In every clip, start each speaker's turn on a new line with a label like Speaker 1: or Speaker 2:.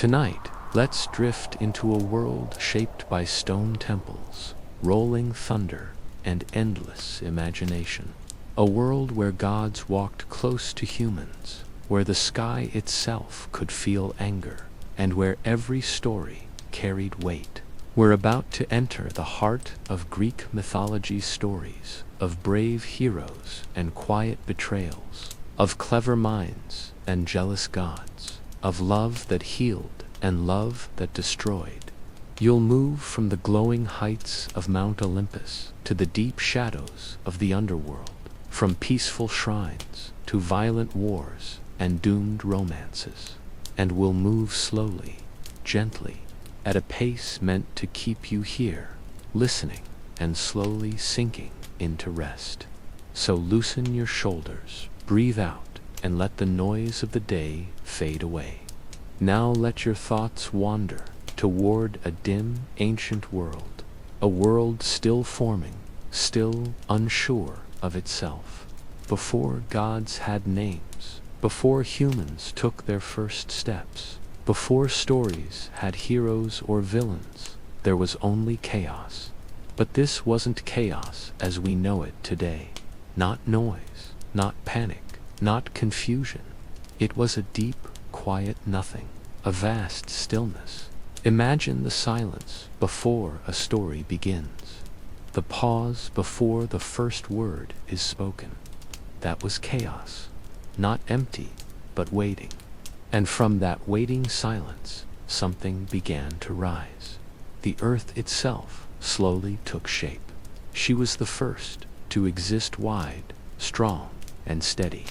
Speaker 1: Tonight, let's drift into a world shaped by stone temples, rolling thunder, and endless imagination. A world where gods walked close to humans, where the sky itself could feel anger, and where every story carried weight. We're about to enter the heart of Greek mythology stories, of brave heroes and quiet betrayals, of clever minds and jealous gods, of love that healed and love that destroyed. You'll move from the glowing heights of Mount Olympus to the deep shadows of the underworld, from peaceful shrines to violent wars and doomed romances. And we'll move slowly, gently, at a pace meant to keep you here, listening and slowly sinking into rest. So loosen your shoulders, breathe out, and let the noise of the day fade away. Now let your thoughts wander toward a dim, ancient world, a world still forming, still unsure of itself. Before gods had names, before humans took their first steps, before stories had heroes or villains, there was only chaos. But this wasn't chaos as we know it today. Not noise, not panic, not confusion. It was a deep, quiet nothing, a vast stillness. Imagine the silence before a story begins, the pause before the first word is spoken. That was chaos, not empty, but waiting. And from that waiting silence, something began to rise. The earth itself slowly took shape. She was the first to exist wide, strong, and steady.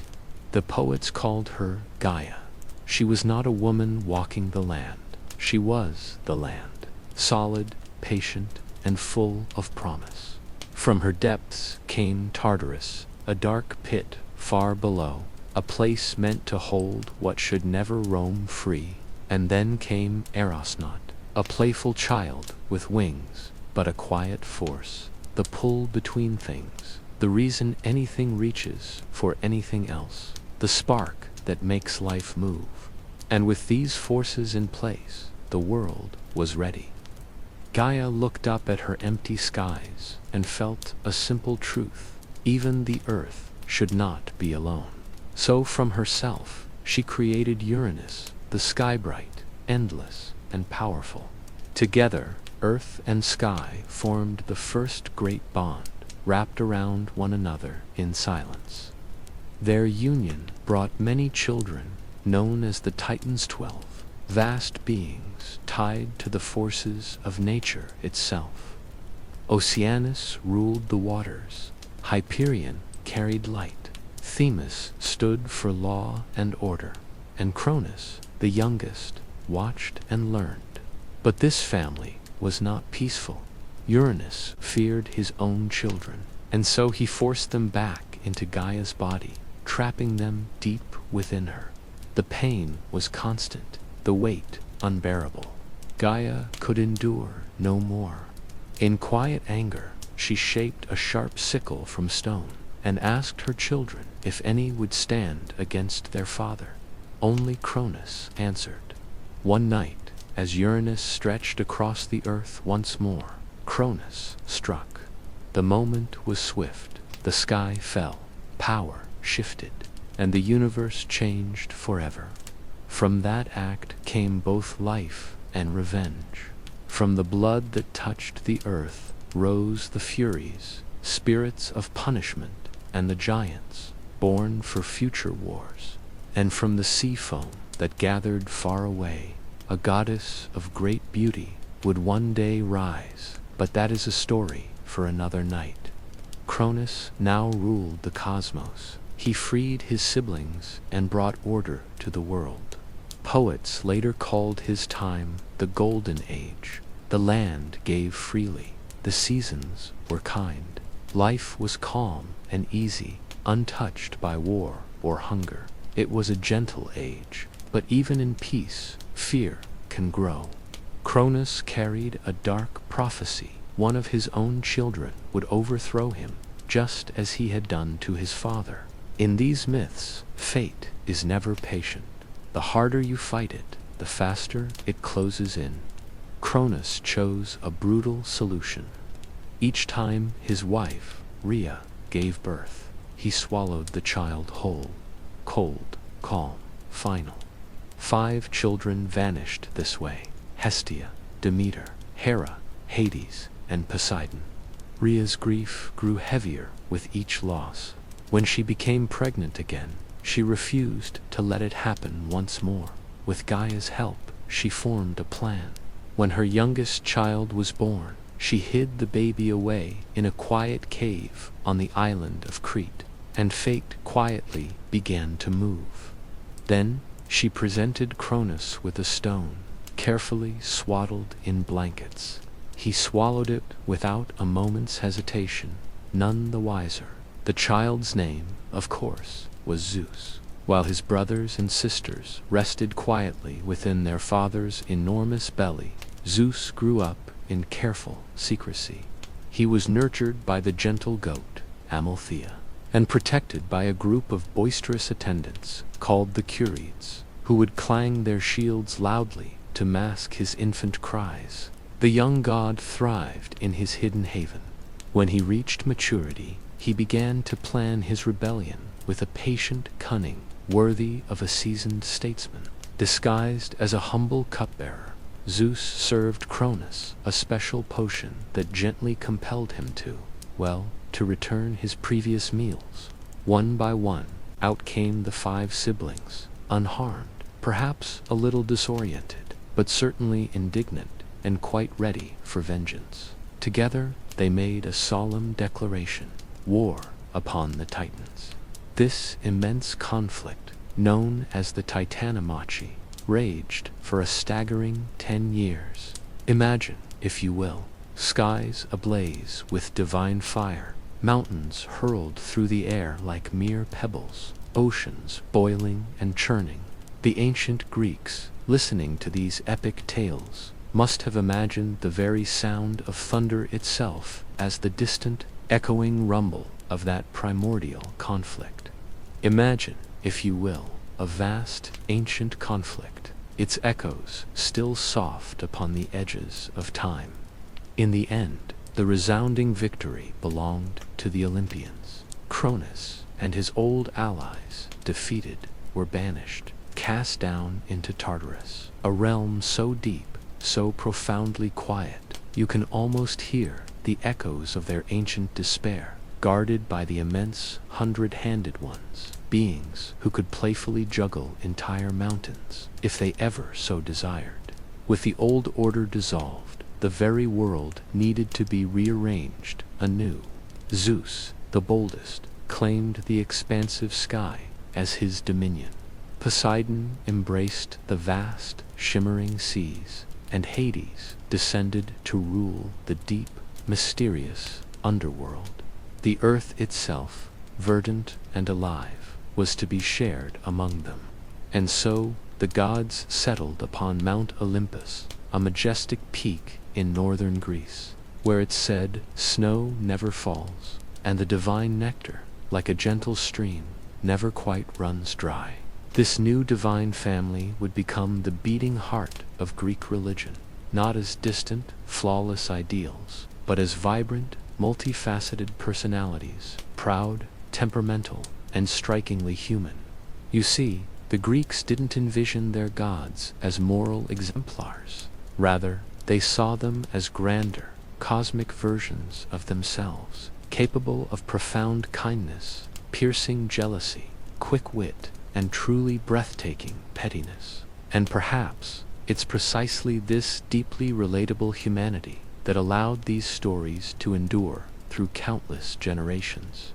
Speaker 1: The poets called her Gaia. She was not a woman walking the land. She was the land, solid, patient, and full of promise. From her depths came Tartarus, a dark pit far below, a place meant to hold what should never roam free. And then came Erosnaut, a playful child with wings, but a quiet force, the pull between things, the reason anything reaches for anything else, the spark that makes life move. And with these forces in place, the world was ready. Gaia looked up at her empty skies and felt a simple truth: even the earth should not be alone. So from herself, she created Uranus, the sky bright, endless, and powerful. Together, earth and sky formed the first great bond, wrapped around one another in silence. Their union brought many children, known as the Titans 12, vast beings tied to the forces of nature itself. Oceanus ruled the waters, Hyperion carried light, Themis stood for law and order, and Cronus, the youngest, watched and learned. But this family was not peaceful. Uranus feared his own children, and so he forced them back into Gaia's body, trapping them deep within her. The pain was constant, the weight unbearable. Gaia could endure no more. In quiet anger, she shaped a sharp sickle from stone, and asked her children if any would stand against their father. Only Cronus answered. One night, as Uranus stretched across the earth once more, Cronus struck. The moment was swift. The sky fell, power shifted, and the universe changed forever. From that act came both life and revenge. From the blood that touched the earth rose the Furies, spirits of punishment, and the giants, born for future wars. And from the sea foam that gathered far away, a goddess of great beauty would one day rise, but that is a story for another night. Cronus now ruled the cosmos. He freed his siblings and brought order to the world. Poets later called his time the Golden Age. The land gave freely. The seasons were kind. Life was calm and easy, untouched by war or hunger. It was a gentle age, but even in peace, fear can grow. Cronus carried a dark prophecy. One of his own children would overthrow him, just as he had done to his father. In these myths, fate is never patient. The harder you fight it, the faster it closes in. Cronus chose a brutal solution. Each time his wife, Rhea, gave birth, he swallowed the child whole. Cold, calm, final. 5 children vanished this way: Hestia, Demeter, Hera, Hades, and Poseidon. Rhea's grief grew heavier with each loss. When she became pregnant again, she refused to let it happen once more. With Gaia's help, she formed a plan. When her youngest child was born, she hid the baby away in a quiet cave on the island of Crete, and fate quietly began to move. Then she presented Cronus with a stone, carefully swaddled in blankets. He swallowed it without a moment's hesitation, none the wiser. The child's name, of course, was Zeus. While his brothers and sisters rested quietly within their father's enormous belly, Zeus grew up in careful secrecy. He was nurtured by the gentle goat, Amalthea, and protected by a group of boisterous attendants called the Curetes, who would clang their shields loudly to mask his infant cries. The young god thrived in his hidden haven. When he reached maturity, he began to plan his rebellion with a patient cunning worthy of a seasoned statesman. Disguised as a humble cupbearer, Zeus served Cronus a special potion that gently compelled him to return his previous meals. One by one, out came the 5 siblings, unharmed, perhaps a little disoriented, but certainly indignant and quite ready for vengeance. Together, they made a solemn declaration: war upon the Titans. This immense conflict, known as the Titanomachy, raged for a staggering 10 years. Imagine, if you will, skies ablaze with divine fire, mountains hurled through the air like mere pebbles, oceans boiling and churning. The ancient Greeks, listening to these epic tales, must have imagined the very sound of thunder itself as the distant, echoing rumble of that primordial conflict. Imagine, if you will, a vast, ancient conflict, its echoes still soft upon the edges of time. In the end, the resounding victory belonged to the Olympians. Cronus and his old allies, defeated, were banished, cast down into Tartarus, a realm so deep, so profoundly quiet, you can almost hear the echoes of their ancient despair, guarded by the immense 100-handed ones, beings who could playfully juggle entire mountains if they ever so desired. With the old order dissolved, the very world needed to be rearranged anew. Zeus, the boldest, claimed the expansive sky as his dominion. Poseidon embraced the vast, shimmering seas, and Hades descended to rule the deep, mysterious underworld. The earth itself, verdant and alive, was to be shared among them. And so the gods settled upon Mount Olympus, a majestic peak in northern Greece, where it said snow never falls, and the divine nectar, like a gentle stream, never quite runs dry. This new divine family would become the beating heart of Greek religion, not as distant, flawless ideals, but as vibrant, multifaceted personalities, proud, temperamental, and strikingly human. You see, the Greeks didn't envision their gods as moral exemplars. Rather, they saw them as grander, cosmic versions of themselves, capable of profound kindness, piercing jealousy, quick wit, and truly breathtaking pettiness. And perhaps it's precisely this deeply relatable humanity that allowed these stories to endure through countless generations.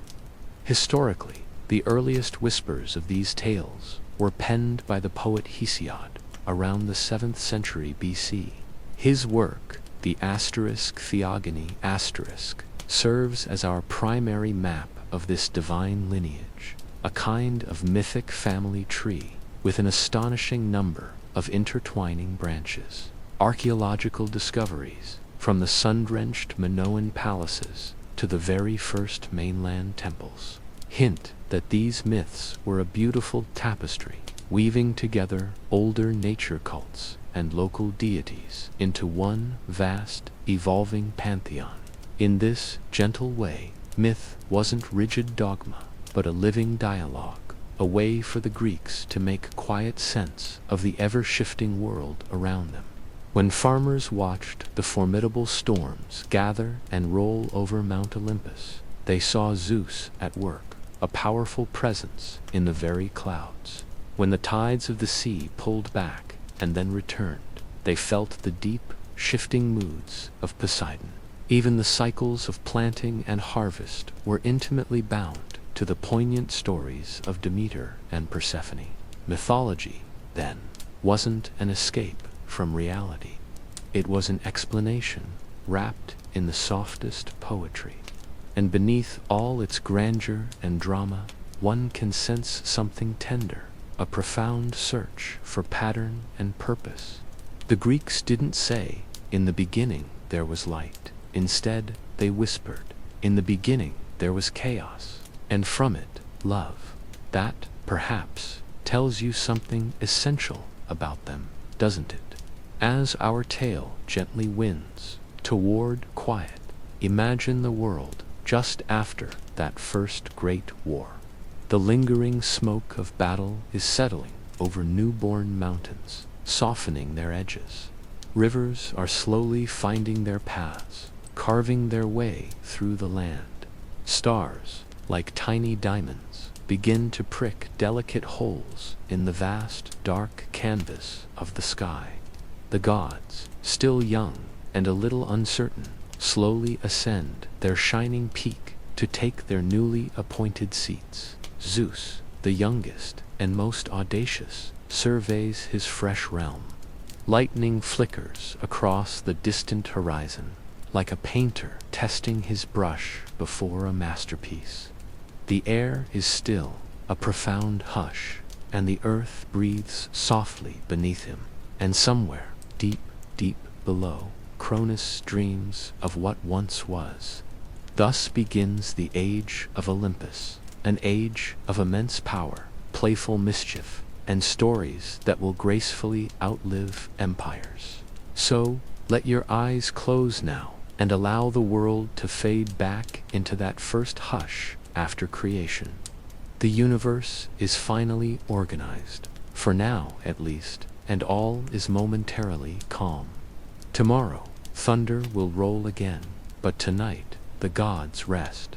Speaker 1: Historically, the earliest whispers of these tales were penned by the poet Hesiod around the 7th century BC. His work, the Theogony *, serves as our primary map of this divine lineage, a kind of mythic family tree with an astonishing number of intertwining branches. Archaeological discoveries, from the sun-drenched Minoan palaces to the very first mainland temples, hint that these myths were a beautiful tapestry weaving together older nature cults and local deities into one vast, evolving pantheon. In this gentle way, myth wasn't rigid dogma, but a living dialogue, a way for the Greeks to make quiet sense of the ever-shifting world around them. When farmers watched the formidable storms gather and roll over Mount Olympus, they saw Zeus at work, a powerful presence in the very clouds. When the tides of the sea pulled back and then returned, they felt the deep, shifting moods of Poseidon. Even the cycles of planting and harvest were intimately bound to the poignant stories of Demeter and Persephone. Mythology, then, wasn't an escape from reality. It was an explanation wrapped in the softest poetry. And beneath all its grandeur and drama, one can sense something tender, a profound search for pattern and purpose. The Greeks didn't say, "In the beginning there was light." Instead, they whispered, "In the beginning there was chaos, and from it, love." That, perhaps, tells you something essential about them, doesn't it? As our tale gently winds toward quiet, imagine the world just after that first great war. The lingering smoke of battle is settling over newborn mountains, softening their edges. Rivers are slowly finding their paths, carving their way through the land. Stars, like tiny diamonds, begin to prick delicate holes in the vast, dark canvas of the sky. The gods, still young and a little uncertain, slowly ascend their shining peak to take their newly appointed seats. Zeus, the youngest and most audacious, surveys his fresh realm. Lightning flickers across the distant horizon, like a painter testing his brush before a masterpiece. The air is still, a profound hush, and the earth breathes softly beneath him. And somewhere, deep, deep below, Cronus dreams of what once was. Thus begins the age of Olympus, an age of immense power, playful mischief, and stories that will gracefully outlive empires. So, let your eyes close now, and allow the world to fade back into that first hush after creation. The universe is finally organized, for now at least, and all is momentarily calm. Tomorrow, thunder will roll again, but tonight, the gods rest.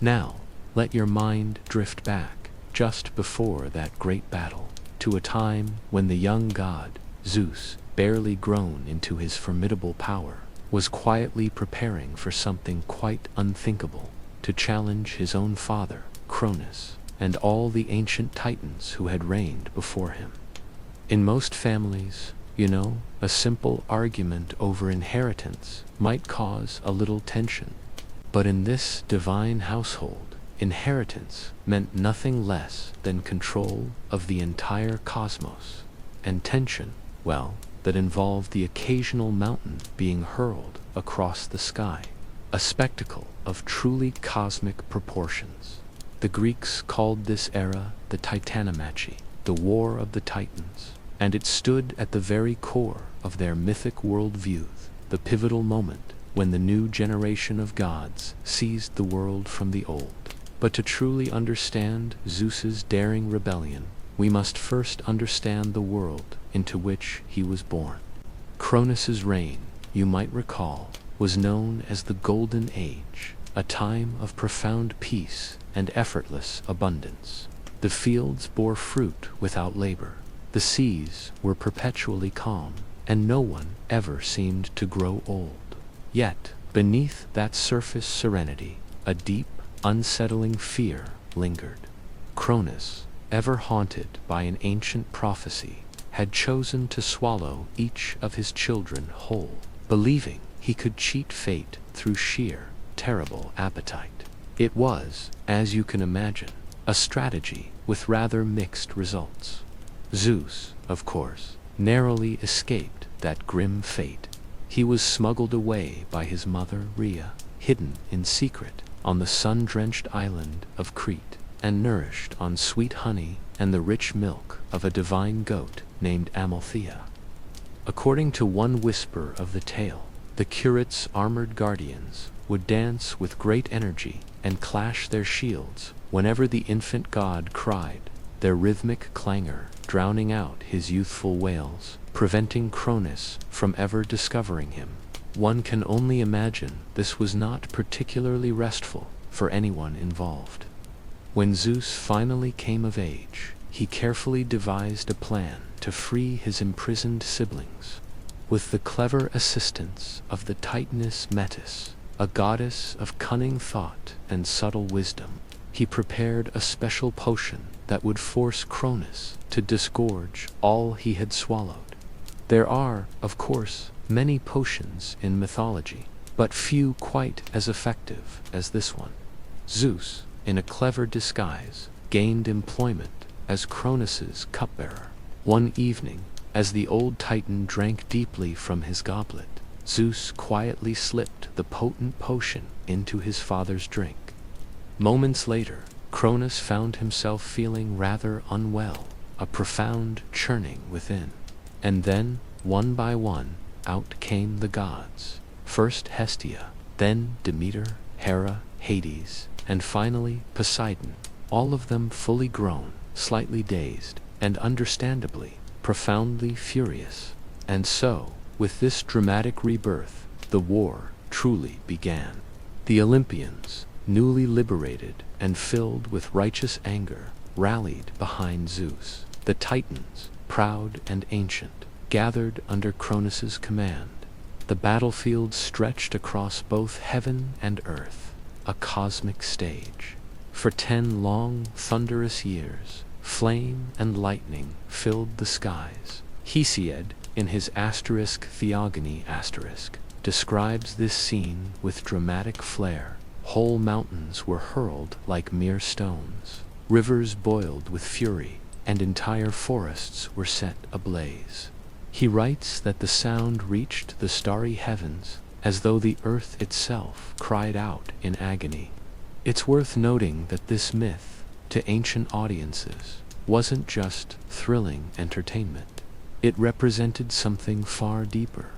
Speaker 1: Now, let your mind drift back, just before that great battle, to a time when the young god, Zeus, barely grown into his formidable power, was quietly preparing for something quite unthinkable, to challenge his own father, Cronus, and all the ancient titans who had reigned before him. In most families, a simple argument over inheritance might cause a little tension. But in this divine household, inheritance meant nothing less than control of the entire cosmos. And tension, well, that involved the occasional mountain being hurled across the sky, a spectacle of truly cosmic proportions. The Greeks called this era the Titanomachy, the War of the Titans, and it stood at the very core of their mythic worldview, the pivotal moment when the new generation of gods seized the world from the old. But to truly understand Zeus's daring rebellion, we must first understand the world into which he was born. Cronus's reign, you might recall, was known as the Golden Age, a time of profound peace and effortless abundance. The fields bore fruit without labor. The seas were perpetually calm, and no one ever seemed to grow old. Yet, beneath that surface serenity, a deep, unsettling fear lingered. Cronus, ever haunted by an ancient prophecy, had chosen to swallow each of his children whole, believing he could cheat fate through sheer, terrible appetite. It was, as you can imagine, a strategy with rather mixed results. Zeus, of course, narrowly escaped that grim fate. He was smuggled away by his mother Rhea, hidden in secret on the sun-drenched island of Crete. and nourished on sweet honey and the rich milk of a divine goat named Amalthea. According to one whisper of the tale, the curate's armored guardians would dance with great energy and clash their shields whenever the infant god cried, their rhythmic clangor drowning out his youthful wails, preventing Cronus from ever discovering him. One can only imagine this was not particularly restful for anyone involved. When Zeus finally came of age, he carefully devised a plan to free his imprisoned siblings. With the clever assistance of the Titaness Metis, a goddess of cunning thought and subtle wisdom, he prepared a special potion that would force Cronus to disgorge all he had swallowed. There are, of course, many potions in mythology, but few quite as effective as this one. Zeus, in a clever disguise, gained employment as Cronus's cupbearer. One evening, as the old Titan drank deeply from his goblet, Zeus quietly slipped the potent potion into his father's drink. Moments later, Cronus found himself feeling rather unwell, a profound churning within. And then, one by one, out came the gods. First Hestia, then Demeter, Hera, Hades, and finally Poseidon, all of them fully grown, slightly dazed, and understandably, profoundly furious. And so, with this dramatic rebirth, the war truly began. The Olympians, newly liberated and filled with righteous anger, rallied behind Zeus. The Titans, proud and ancient, gathered under Cronus's command. The battlefield stretched across both heaven and earth, a cosmic stage. For 10 long, thunderous years, flame and lightning filled the skies. Hesiod, in his Theogony describes this scene with dramatic flair. Whole mountains were hurled like mere stones. Rivers boiled with fury, and entire forests were set ablaze. He writes that the sound reached the starry heavens as though the earth itself cried out in agony. It's worth noting that this myth, to ancient audiences, wasn't just thrilling entertainment. It represented something far deeper.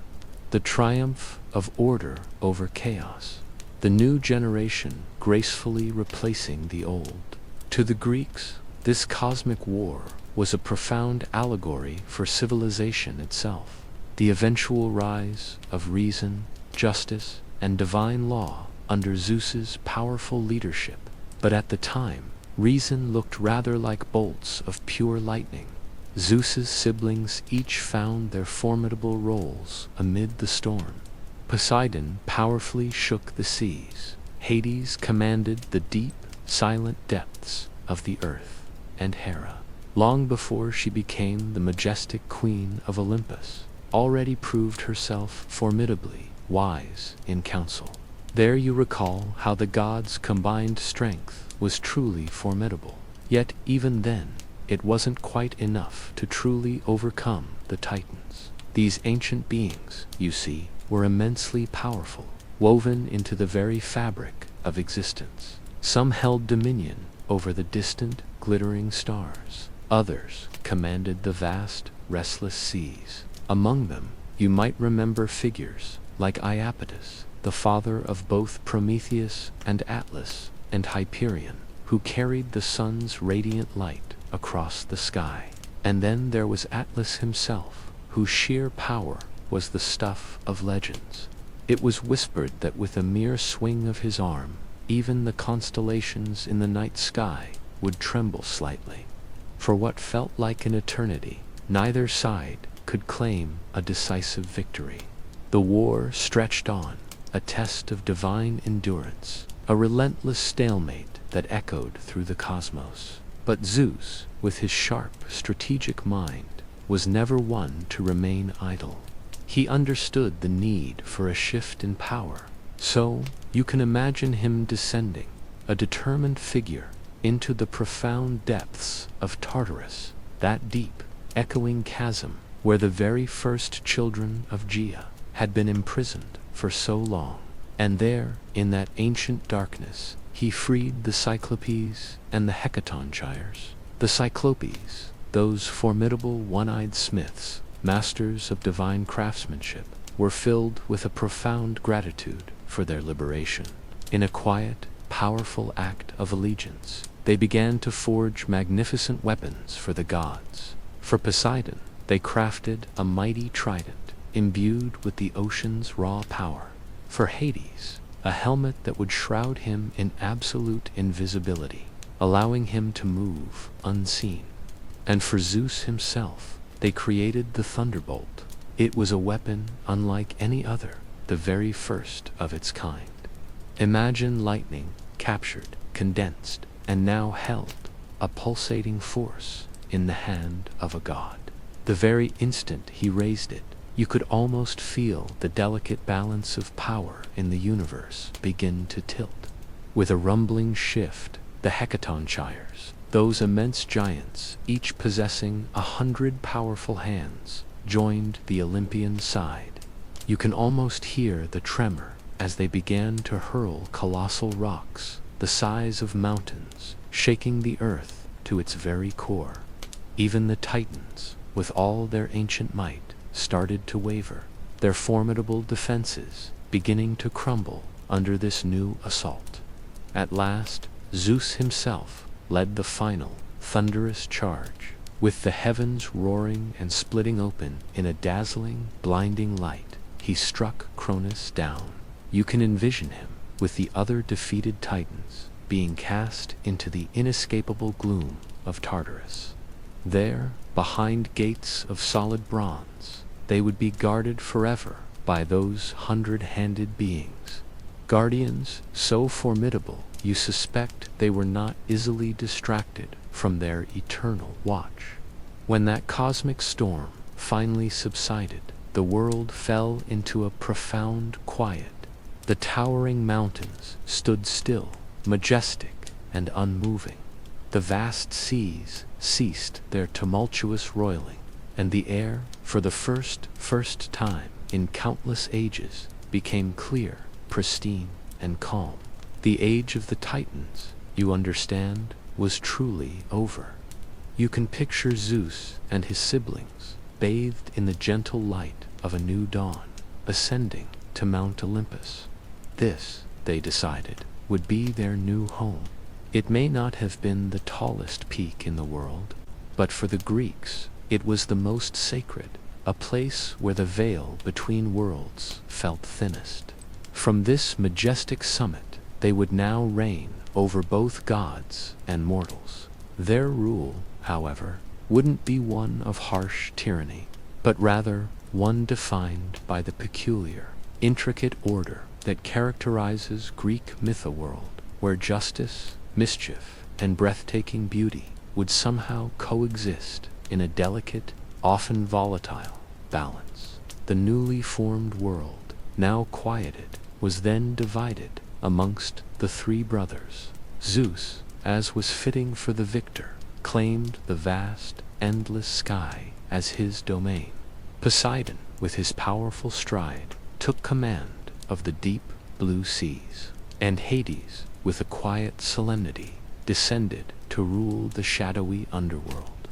Speaker 1: The triumph of order over chaos. The new generation gracefully replacing the old. To the Greeks, this cosmic war was a profound allegory for civilization itself. The eventual rise of reason, justice, and divine law under Zeus's powerful leadership. But at the time, reason looked rather like bolts of pure lightning. Zeus's siblings each found their formidable roles amid the storm. Poseidon powerfully shook the seas. Hades commanded the deep, silent depths of the earth. And Hera, long before she became the majestic queen of Olympus, already proved herself formidably wise in council. There you recall how the gods' combined strength was truly formidable. Yet even then, it wasn't quite enough to truly overcome the Titans. These ancient beings, you see, were immensely powerful, woven into the very fabric of existence. Some held dominion over the distant, glittering stars. Others commanded the vast, restless seas. Among them, you might remember figures like Iapetus, the father of both Prometheus and Atlas, and Hyperion, who carried the sun's radiant light across the sky. And then there was Atlas himself, whose sheer power was the stuff of legends. It was whispered that with a mere swing of his arm, even the constellations in the night sky would tremble slightly. For what felt like an eternity, neither side could claim a decisive victory. The war stretched on, a test of divine endurance, a relentless stalemate that echoed through the cosmos. But Zeus, with his sharp, strategic mind, was never one to remain idle. He understood the need for a shift in power. So, you can imagine him descending, a determined figure, into the profound depths of Tartarus, that deep, echoing chasm where the very first children of Gaia had been imprisoned for so long. And there, in that ancient darkness, he freed the Cyclopes and the Hecatonchires. The Cyclopes, those formidable one-eyed smiths, masters of divine craftsmanship, were filled with a profound gratitude for their liberation. In a quiet, powerful act of allegiance, they began to forge magnificent weapons for the gods. For Poseidon, they crafted a mighty trident, imbued with the ocean's raw power. For Hades, a helmet that would shroud him in absolute invisibility, allowing him to move unseen. And for Zeus himself, they created the thunderbolt. It was a weapon unlike any other, the very first of its kind. Imagine lightning, captured, condensed, and now held, a pulsating force, in the hand of a god. The very instant he raised it, you could almost feel the delicate balance of power in the universe begin to tilt. With a rumbling shift, the Hecatonchires, those immense giants, each possessing 100 powerful hands, joined the Olympian side. You can almost hear the tremor as they began to hurl colossal rocks, the size of mountains, shaking the earth to its very core. Even the Titans, with all their ancient might, started to waver, their formidable defenses beginning to crumble under this new assault. At last, Zeus himself led the final, thunderous charge, with the heavens roaring and splitting open in a dazzling, blinding light. He struck Cronus down. You can envision him, with the other defeated Titans, being cast into the inescapable gloom of Tartarus. There, behind gates of solid bronze, they would be guarded forever by those 100-handed beings. Guardians so formidable you suspect they were not easily distracted from their eternal watch. When that cosmic storm finally subsided, the world fell into a profound quiet. The towering mountains stood still, majestic and unmoving. The vast seas ceased their tumultuous roiling, and the air, for the first time in countless ages, became clear, pristine, and calm. The age of the Titans, you understand, was truly over. You can picture Zeus and his siblings, bathed in the gentle light of a new dawn, ascending to Mount Olympus. This, they decided, would be their new home. It may not have been the tallest peak in the world, but for the Greeks, it was the most sacred, a place where the veil between worlds felt thinnest. From this majestic summit, they would now reign over both gods and mortals. Their rule, however, wouldn't be one of harsh tyranny, but rather one defined by the peculiar, intricate order that characterizes Greek mythoworld, where justice, mischief, and breathtaking beauty would somehow coexist in a delicate, often volatile, balance. The newly formed world, now quieted, was then divided amongst the three brothers. Zeus, as was fitting for the victor, claimed the vast, endless sky as his domain. Poseidon, with his powerful stride, took command of the deep blue seas, and Hades, with a quiet solemnity, descended to rule the shadowy underworld.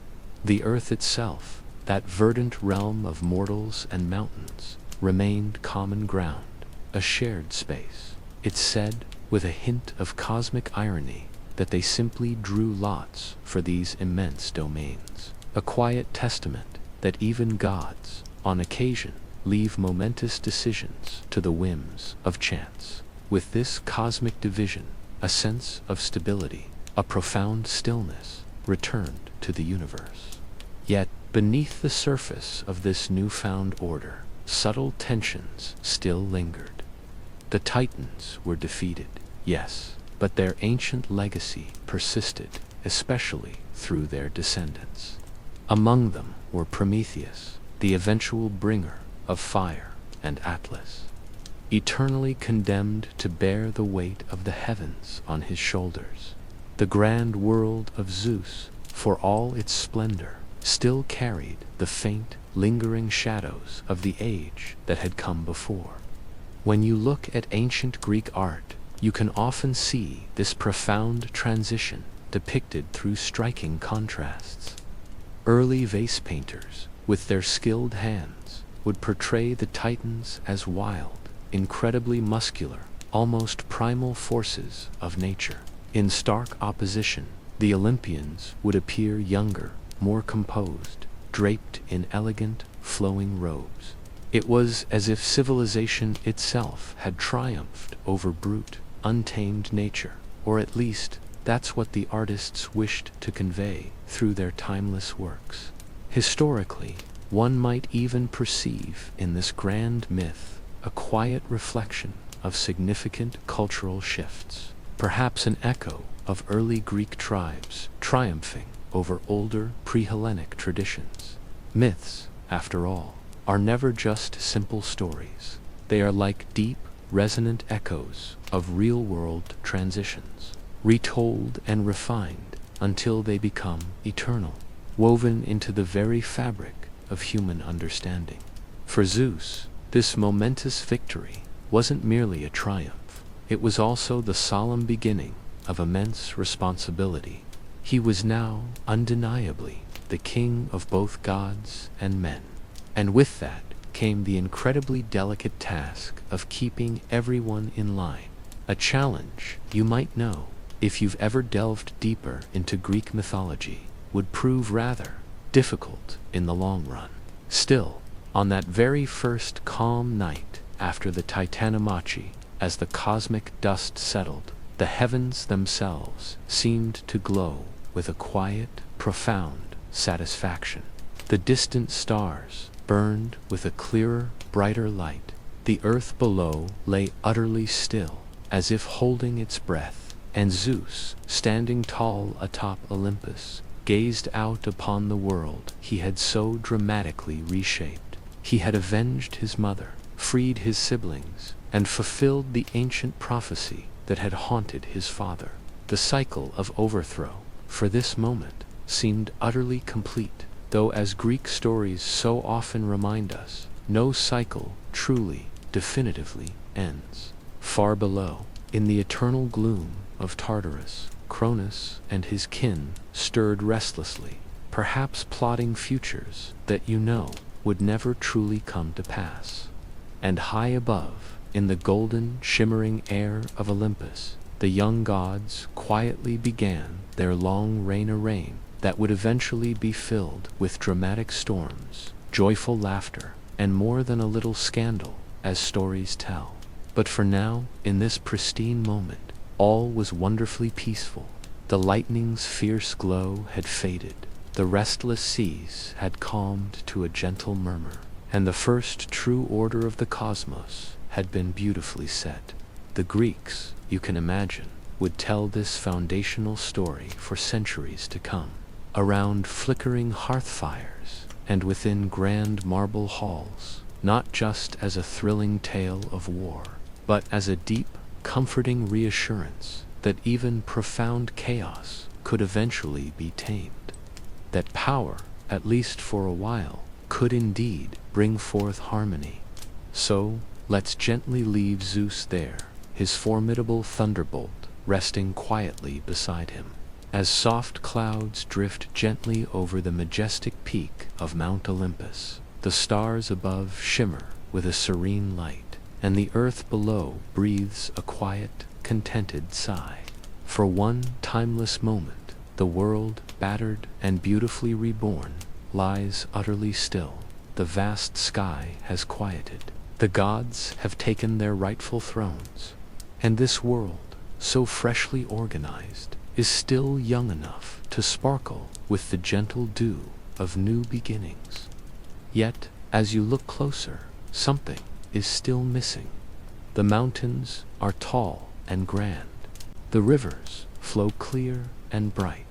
Speaker 1: The earth itself, that verdant realm of mortals and mountains, remained common ground, a shared space. It said, with a hint of cosmic irony, that they simply drew lots for these immense domains, a quiet testament that even gods, on occasion, leave momentous decisions to the whims of chance. With this cosmic division, a sense of stability, a profound stillness, returned to the universe. Yet, beneath the surface of this newfound order, subtle tensions still lingered. The Titans were defeated, yes, but their ancient legacy persisted, especially through their descendants. Among them were Prometheus, the eventual bringer of fire, and Atlas, eternally condemned to bear the weight of the heavens on his shoulders. The grand world of Zeus, for all its splendor, still carried the faint, lingering shadows of the age that had come before. When you look at ancient Greek art, you can often see this profound transition depicted through striking contrasts. Early vase painters, with their skilled hands, would portray the Titans as wild, incredibly muscular, almost primal forces of nature. In stark opposition, the Olympians would appear younger, more composed, draped in elegant, flowing robes. It was as if civilization itself had triumphed over brute, untamed nature, or at least that's what the artists wished to convey through their timeless works. Historically, one might even perceive in this grand myth a quiet reflection of significant cultural shifts, perhaps an echo of early Greek tribes triumphing over older pre-Hellenic traditions. Myths, after all, are never just simple stories. They are like deep, resonant echoes of real-world transitions, retold and refined until they become eternal, woven into the very fabric of human understanding. For Zeus, this momentous victory wasn't merely a triumph. It was also the solemn beginning of immense responsibility. He was now, undeniably, the king of both gods and men. And with that came the incredibly delicate task of keeping everyone in line. A challenge, you might know, if you've ever delved deeper into Greek mythology, would prove rather difficult in the long run. Still, on that very first calm night after the Titanomachy, as the cosmic dust settled, the heavens themselves seemed to glow with a quiet, profound satisfaction. The distant stars burned with a clearer, brighter light. The earth below lay utterly still, as if holding its breath, and Zeus, standing tall atop Olympus, gazed out upon the world he had so dramatically reshaped. He had avenged his mother, freed his siblings, and fulfilled the ancient prophecy that had haunted his father. The cycle of overthrow, for this moment, seemed utterly complete, though as Greek stories so often remind us, no cycle truly, definitively ends. Far below, in the eternal gloom of Tartarus, Cronus and his kin stirred restlessly, perhaps plotting futures that would never truly come to pass. And high above, in the golden, shimmering air of Olympus, the young gods quietly began their long reign that would eventually be filled with dramatic storms, joyful laughter, and more than a little scandal, as stories tell. But for now, in this pristine moment, all was wonderfully peaceful. The lightning's fierce glow had faded, the restless seas had calmed to a gentle murmur, and the first true order of the cosmos had been beautifully set. The Greeks, you can imagine, would tell this foundational story for centuries to come. Around flickering hearth fires and within grand marble halls, not just as a thrilling tale of war, but as a deep, comforting reassurance that even profound chaos could eventually be tamed. That power, at least for a while, could indeed bring forth harmony. So, let's gently leave Zeus there, his formidable thunderbolt resting quietly beside him. As soft clouds drift gently over the majestic peak of Mount Olympus, the stars above shimmer with a serene light, and the earth below breathes a quiet, contented sigh. For one timeless moment, the world, battered and beautifully reborn, lies utterly still. The vast sky has quieted. The gods have taken their rightful thrones, and this world, so freshly organized, is still young enough to sparkle with the gentle dew of new beginnings. Yet, as you look closer, something is still missing. The mountains are tall and grand. The rivers flow clear and bright.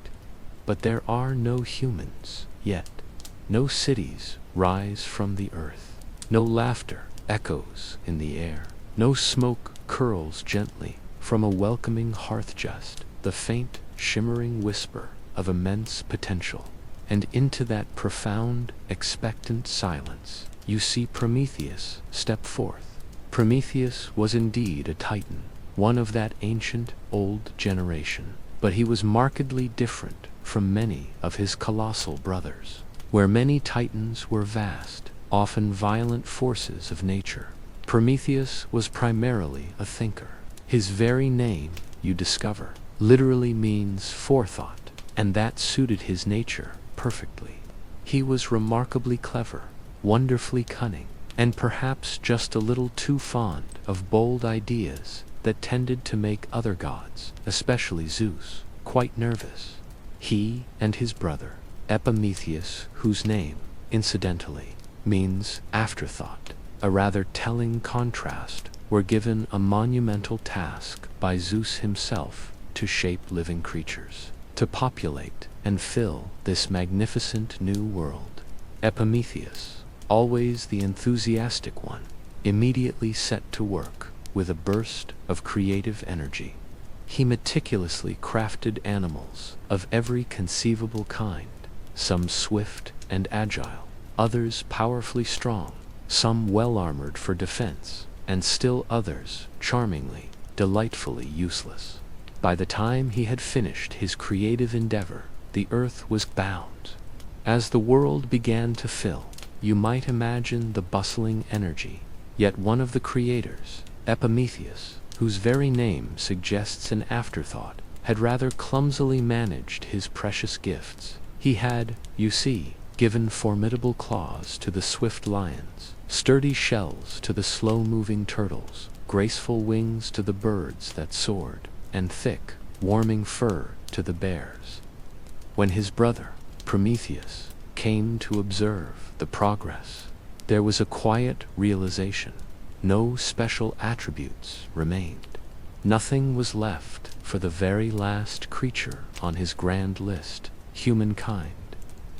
Speaker 1: But there are no humans yet. No cities rise from the earth. No laughter echoes in the air. No smoke curls gently from a welcoming hearth just. The faint, shimmering whisper of immense potential. And into that profound, expectant silence, you see Prometheus step forth. Prometheus was indeed a Titan, one of that ancient, old generation. But he was markedly different from many of his colossal brothers. Where many titans were vast, often violent forces of nature, Prometheus was primarily a thinker. His very name, you discover, literally means forethought, and that suited his nature perfectly. He was remarkably clever, wonderfully cunning, and perhaps just a little too fond of bold ideas that tended to make other gods, especially Zeus, quite nervous. He and his brother, Epimetheus, whose name, incidentally, means afterthought, a rather telling contrast, were given a monumental task by Zeus himself to shape living creatures, to populate and fill this magnificent new world. Epimetheus, always the enthusiastic one, immediately set to work with a burst of creative energy. He meticulously crafted animals of every conceivable kind, some swift and agile, others powerfully strong, some well-armored for defense, and still others charmingly, delightfully useless. By the time he had finished his creative endeavor, the earth was bound. As the world began to fill, you might imagine the bustling energy. Yet one of the creators, Epimetheus, whose very name suggests an afterthought, had rather clumsily managed his precious gifts. He had, you see, given formidable claws to the swift lions, sturdy shells to the slow-moving turtles, graceful wings to the birds that soared, and thick, warming fur to the bears. When his brother, Prometheus, came to observe the progress, there was a quiet realization. No special attributes remained. Nothing was left for the very last creature on his grand list, humankind.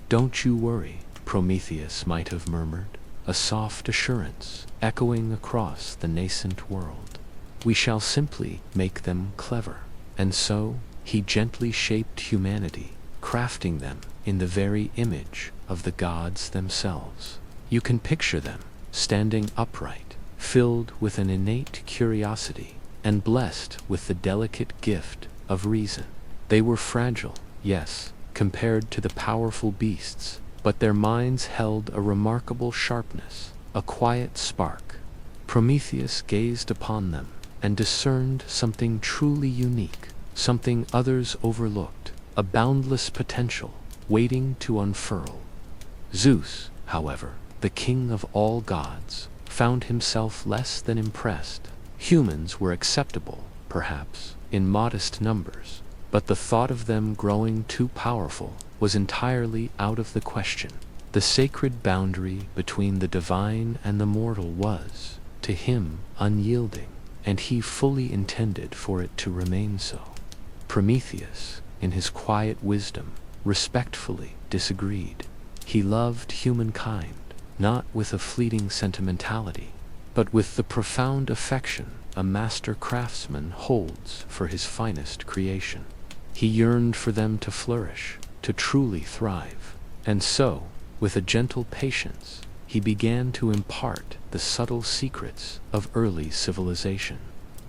Speaker 1: "Don't you worry," Prometheus might have murmured, a soft assurance echoing across the nascent world. "We shall simply make them clever." And so he gently shaped humanity, crafting them in the very image of the gods themselves. You can picture them, standing upright, filled with an innate curiosity, and blessed with the delicate gift of reason. They were fragile, yes, compared to the powerful beasts, but their minds held a remarkable sharpness, a quiet spark. Prometheus gazed upon them and discerned something truly unique, something others overlooked, a boundless potential waiting to unfurl. Zeus, however, the king of all gods, found himself less than impressed. Humans were acceptable, perhaps, in modest numbers, but the thought of them growing too powerful was entirely out of the question. The sacred boundary between the divine and the mortal was, to him, unyielding, and he fully intended for it to remain so. Prometheus, in his quiet wisdom, respectfully disagreed. He loved humankind, not with a fleeting sentimentality, but with the profound affection a master craftsman holds for his finest creation. He yearned for them to flourish, to truly thrive, and so, with a gentle patience, he began to impart the subtle secrets of early civilization.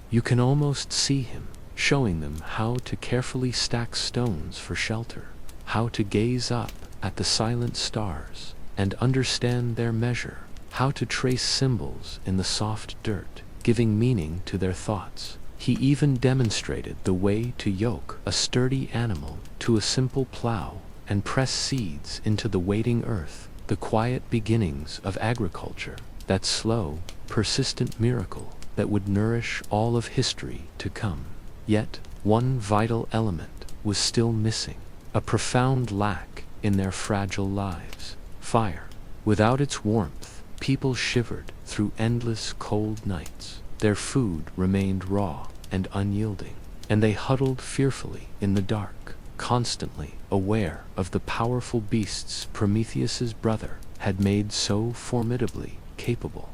Speaker 1: You can almost see him showing them how to carefully stack stones for shelter, how to gaze up at the silent stars and understand their measure, how to trace symbols in the soft dirt, giving meaning to their thoughts. He even demonstrated the way to yoke a sturdy animal to a simple plow and press seeds into the waiting earth, the quiet beginnings of agriculture, that slow, persistent miracle that would nourish all of history to come. Yet, one vital element was still missing, a profound lack in their fragile lives: fire. Without its warmth, people shivered through endless cold nights. Their food remained raw and unyielding, and they huddled fearfully in the dark, constantly aware of the powerful beasts Prometheus's brother had made so formidably capable.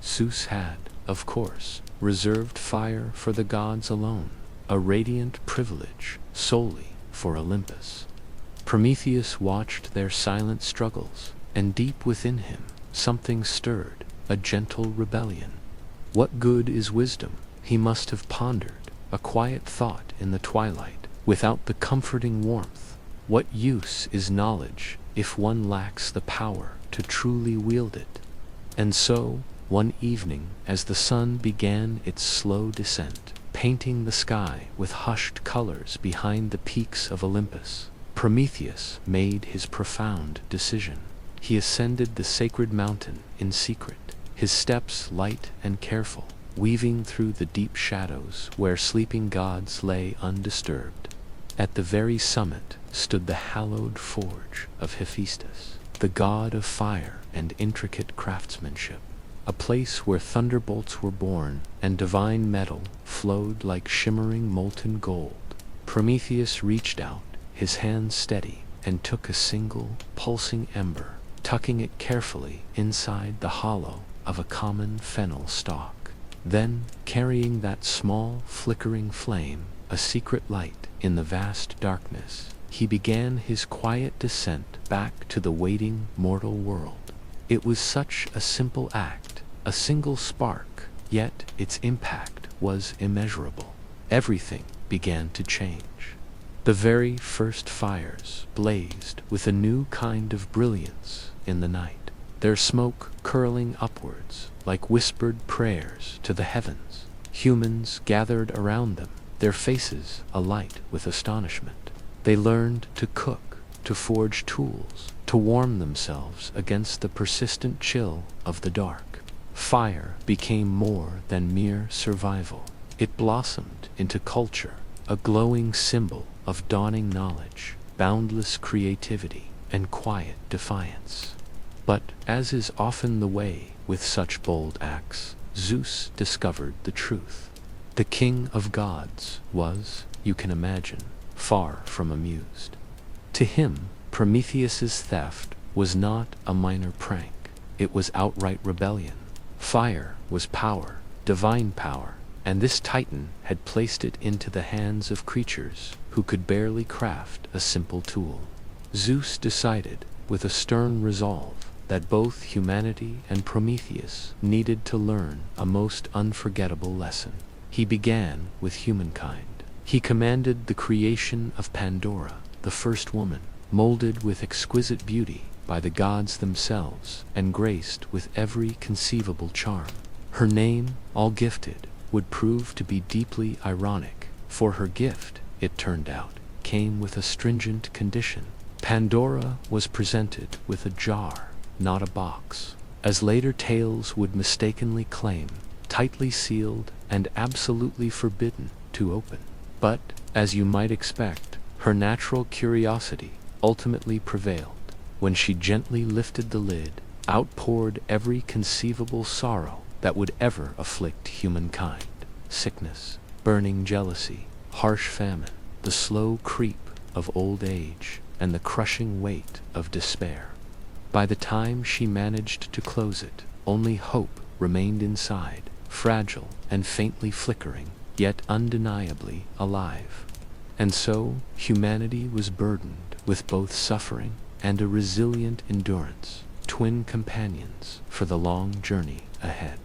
Speaker 1: Zeus had, of course, reserved fire for the gods alone, a radiant privilege solely for Olympus. Prometheus watched their silent struggles, and deep within him something stirred, a gentle rebellion. "What good is wisdom?" he must have pondered, a quiet thought in the twilight, without the comforting warmth. What use is knowledge if one lacks the power to truly wield it? And so, one evening, as the sun began its slow descent, painting the sky with hushed colors behind the peaks of Olympus, Prometheus made his profound decision. He ascended the sacred mountain in secret, his steps light and careful, weaving through the deep shadows where sleeping gods lay undisturbed. At the very summit stood the hallowed forge of Hephaestus, the god of fire and intricate craftsmanship, a place where thunderbolts were born and divine metal flowed like shimmering molten gold. Prometheus reached out, his hands steady, and took a single, pulsing ember, tucking it carefully inside the hollow of a common fennel stalk. Then, carrying that small, flickering flame, a secret light in the vast darkness, he began his quiet descent back to the waiting mortal world. It was such a simple act, a single spark, yet its impact was immeasurable. Everything began to change. The very first fires blazed with a new kind of brilliance in the night, their smoke curling upwards like whispered prayers to the heavens. Humans gathered around them, their faces alight with astonishment. They learned to cook, to forge tools, to warm themselves against the persistent chill of the dark. Fire became more than mere survival. It blossomed into culture, a glowing symbol of dawning knowledge, boundless creativity, and quiet defiance. But, as is often the way with such bold acts, Zeus discovered the truth. The king of gods was, you can imagine, far from amused. To him, Prometheus's theft was not a minor prank. It was outright rebellion. Fire was power, divine power, and this Titan had placed it into the hands of creatures who could barely craft a simple tool. Zeus decided, with a stern resolve, that both humanity and Prometheus needed to learn a most unforgettable lesson. He began with humankind. He commanded the creation of Pandora, the first woman, molded with exquisite beauty by the gods themselves and graced with every conceivable charm. Her name, all gifted, would prove to be deeply ironic, for her gift, it turned out, came with a stringent condition. Pandora was presented with a jar, not a box, as later tales would mistakenly claim, tightly sealed and absolutely forbidden to open. But, as you might expect, her natural curiosity ultimately prevailed. When she gently lifted the lid, out poured every conceivable sorrow that would ever afflict humankind. Sickness, burning jealousy, harsh famine, the slow creep of old age, and the crushing weight of despair. By the time she managed to close it, only hope remained inside, fragile and faintly flickering, yet undeniably alive. And so, humanity was burdened with both suffering and a resilient endurance, twin companions for the long journey ahead.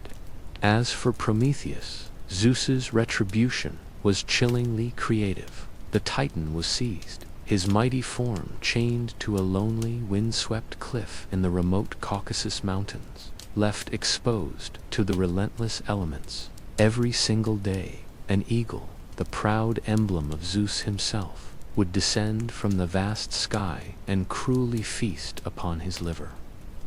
Speaker 1: As for Prometheus, Zeus's retribution was chillingly creative. The Titan was seized, his mighty form chained to a lonely, windswept cliff in the remote Caucasus Mountains, left exposed to the relentless elements. Every single day, an eagle, the proud emblem of Zeus himself, would descend from the vast sky and cruelly feast upon his liver.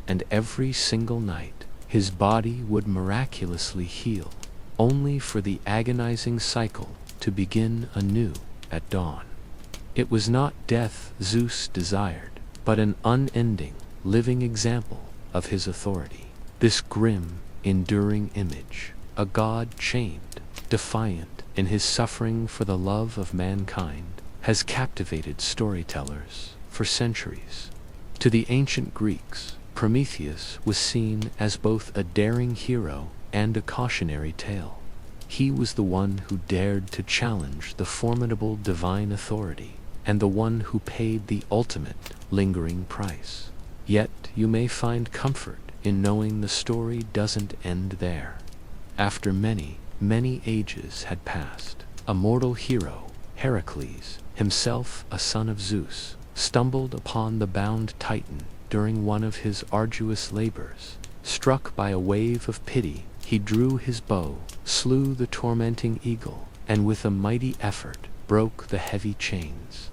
Speaker 1: And every single night, his body would miraculously heal, only for the agonizing cycle to begin anew at dawn. It was not death Zeus desired, but an unending, living example of his authority. This grim, enduring image, a god chained, defiant in his suffering for the love of mankind, has captivated storytellers for centuries. To the ancient Greeks, Prometheus was seen as both a daring hero and a cautionary tale. He was the one who dared to challenge the formidable divine authority, and the one who paid the ultimate, lingering price. Yet you may find comfort in knowing the story doesn't end there. After many, many ages had passed. A mortal hero, Heracles, himself a son of Zeus, stumbled upon the bound Titan during one of his arduous labors. Struck by a wave of pity, he drew his bow, slew the tormenting eagle, and with a mighty effort broke the heavy chains.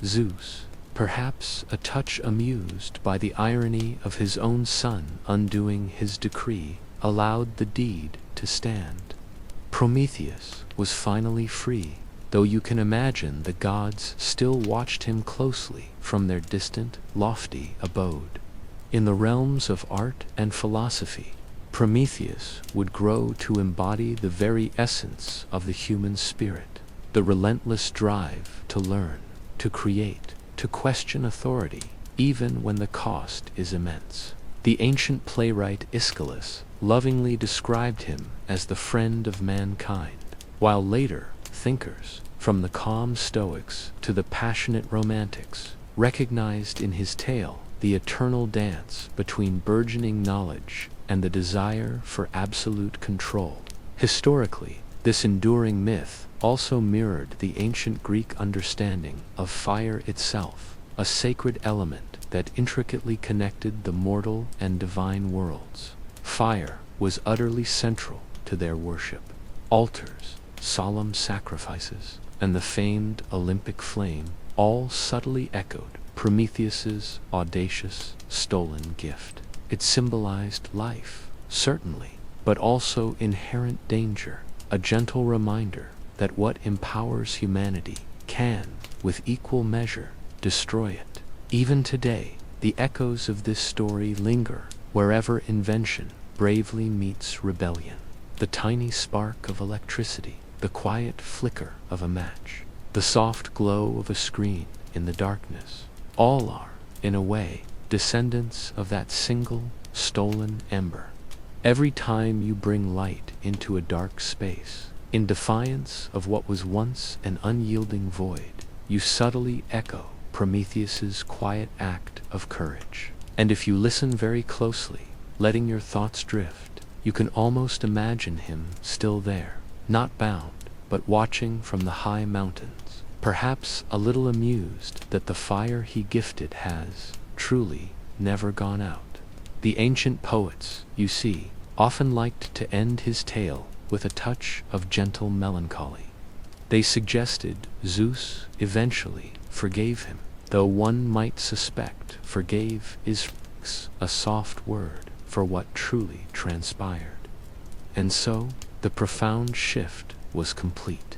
Speaker 1: Zeus, perhaps a touch amused by the irony of his own son undoing his decree, allowed the deed to stand. Prometheus was finally free, though you can imagine the gods still watched him closely from their distant, lofty abode. In the realms of art and philosophy, Prometheus would grow to embody the very essence of the human spirit, the relentless drive to learn, to create, to question authority, even when the cost is immense. The ancient playwright Aeschylus lovingly described him as the friend of mankind, while later thinkers, from the calm Stoics to the passionate Romantics, recognized in his tale the eternal dance between burgeoning knowledge and the desire for absolute control. Historically, this enduring myth also mirrored the ancient Greek understanding of fire itself, a sacred element that intricately connected the mortal and divine worlds. Fire was utterly central to their worship. Altars, solemn sacrifices, and the famed Olympic flame all subtly echoed Prometheus's audacious, stolen gift. It symbolized life, certainly, but also inherent danger, a gentle reminder that what empowers humanity can, with equal measure, destroy it. Even today, the echoes of this story linger wherever invention bravely meets rebellion. The tiny spark of electricity, the quiet flicker of a match, the soft glow of a screen in the darkness, all are, in a way, descendants of that single, stolen ember. Every time you bring light into a dark space, in defiance of what was once an unyielding void, you subtly echo Prometheus's quiet act of courage. And if you listen very closely, letting your thoughts drift, you can almost imagine him still there, not bound, but watching from the high mountains, perhaps a little amused that the fire he gifted has, truly, never gone out. The ancient poets, you see, often liked to end his tale with a touch of gentle melancholy. They suggested Zeus eventually forgave him, though one might suspect forgave is a soft word for what truly transpired. And so, the profound shift was complete.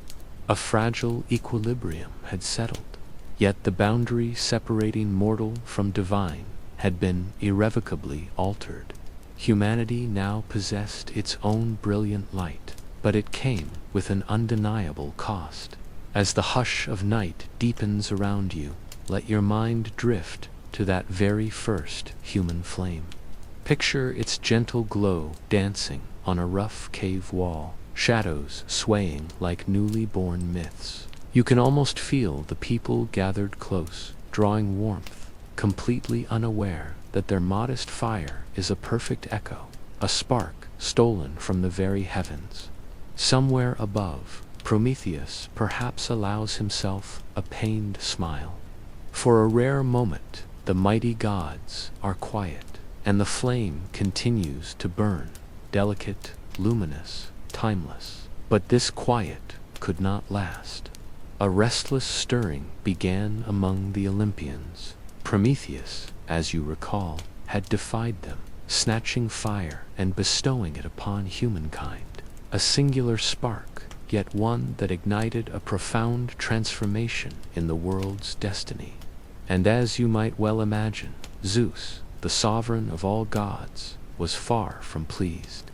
Speaker 1: A fragile equilibrium had settled, yet the boundary separating mortal from divine had been irrevocably altered. Humanity now possessed its own brilliant light, but it came with an undeniable cost. As the hush of night deepens around you, let your mind drift to that very first human flame. Picture its gentle glow dancing on a rough cave wall, shadows swaying like newly born myths. You can almost feel the people gathered close, drawing warmth, completely unaware that their modest fire is a perfect echo, a spark stolen from the very heavens. Somewhere above, Prometheus perhaps allows himself a pained smile. For a rare moment, the mighty gods are quiet, and the flame continues to burn, delicate, luminous, timeless. But this quiet could not last. A restless stirring began among the Olympians. Prometheus, as you recall, had defied them, snatching fire and bestowing it upon humankind. A singular spark, yet one that ignited a profound transformation in the world's destiny. And as you might well imagine, Zeus, the sovereign of all gods, was far from pleased.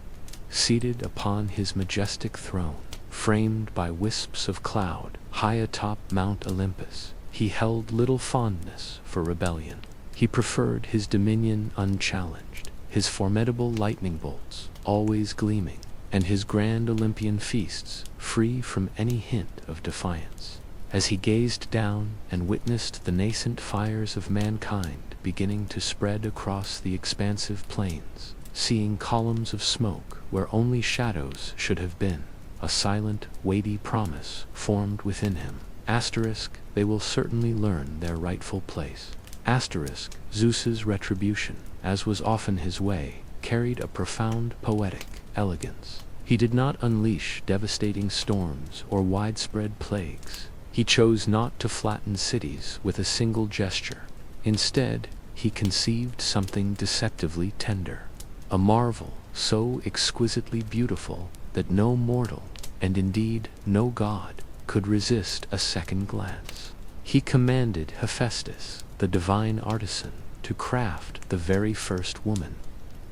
Speaker 1: Seated upon his majestic throne, framed by wisps of cloud, high atop Mount Olympus, he held little fondness for rebellion. He preferred his dominion unchallenged, his formidable lightning bolts always gleaming, and his grand Olympian feasts free from any hint of defiance. As he gazed down and witnessed the nascent fires of mankind beginning to spread across the expansive plains, seeing columns of smoke where only shadows should have been, a silent, weighty promise formed within him. Asterisk, they will certainly learn their rightful place. Asterisk, Zeus's retribution, as was often his way, carried a profound poetic elegance. He did not unleash devastating storms or widespread plagues. He chose not to flatten cities with a single gesture. Instead, he conceived something deceptively tender, a marvel so exquisitely beautiful that no mortal, and indeed no god, could resist a second glance. He commanded Hephaestus, the divine artisan, to craft the very first woman.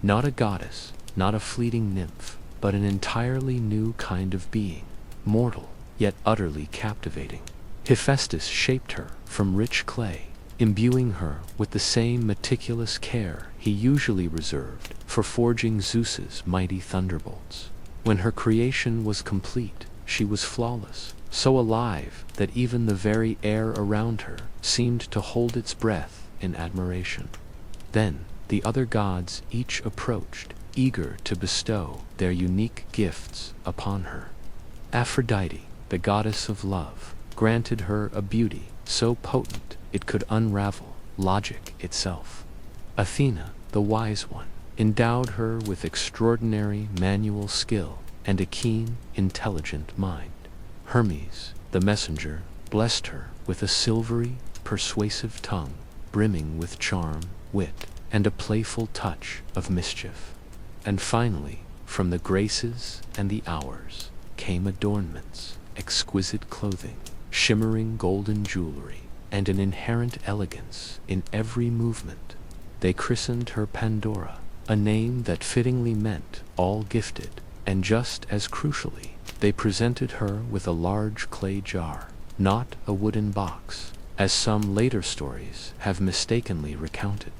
Speaker 1: Not a goddess, not a fleeting nymph, but an entirely new kind of being, mortal, yet utterly captivating. Hephaestus shaped her from rich clay, imbuing her with the same meticulous care he usually reserved for forging Zeus's mighty thunderbolts. When her creation was complete, she was flawless, so alive that even the very air around her seemed to hold its breath in admiration. Then the other gods each approached, eager to bestow their unique gifts upon her. Aphrodite, the goddess of love, granted her a beauty so potent it could unravel logic itself. Athena, the wise one, endowed her with extraordinary manual skill and a keen, intelligent mind. Hermes, the messenger, blessed her with a silvery, persuasive tongue, brimming with charm, wit, and a playful touch of mischief. And finally, from the Graces and the Hours, came adornments, exquisite clothing, shimmering golden jewelry, and an inherent elegance in every movement. They christened her Pandora, a name that fittingly meant all gifted, and just as crucially, they presented her with a large clay jar, not a wooden box, as some later stories have mistakenly recounted.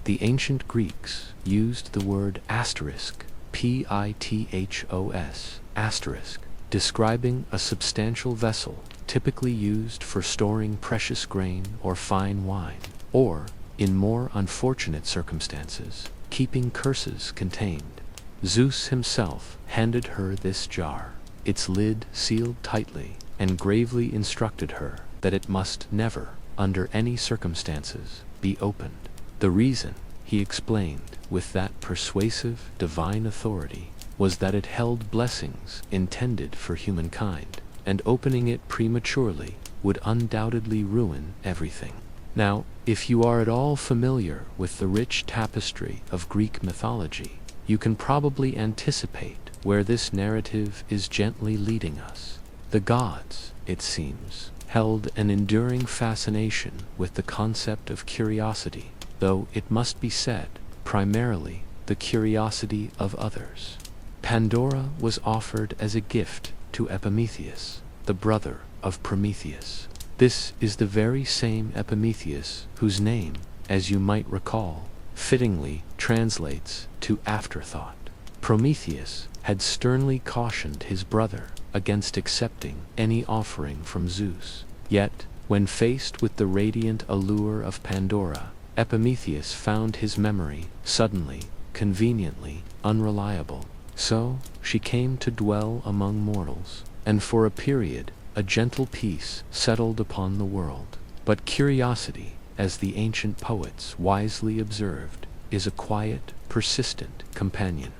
Speaker 1: The ancient Greeks used the word asterisk, pithos, asterisk, describing a substantial vessel typically used for storing precious grain or fine wine, or, in more unfortunate circumstances, keeping curses contained. Zeus himself handed her this jar, its lid sealed tightly, and gravely instructed her that it must never, under any circumstances, be opened. The reason, he explained with that persuasive divine authority, was that it held blessings intended for humankind, and opening it prematurely would undoubtedly ruin everything. Now, if you are at all familiar with the rich tapestry of Greek mythology, you can probably anticipate where this narrative is gently leading us. The gods, it seems, held an enduring fascination with the concept of curiosity, though it must be said, primarily the curiosity of others. Pandora was offered as a gift to Epimetheus, the brother of Prometheus. This is the very same Epimetheus whose name, as you might recall, fittingly translates to afterthought. Prometheus had sternly cautioned his brother against accepting any offering from Zeus. Yet, when faced with the radiant allure of Pandora, Epimetheus found his memory suddenly, conveniently, unreliable. So, she came to dwell among mortals, and for a period, a gentle peace settled upon the world. But curiosity, as the ancient poets wisely observed, is a quiet, persistent companion.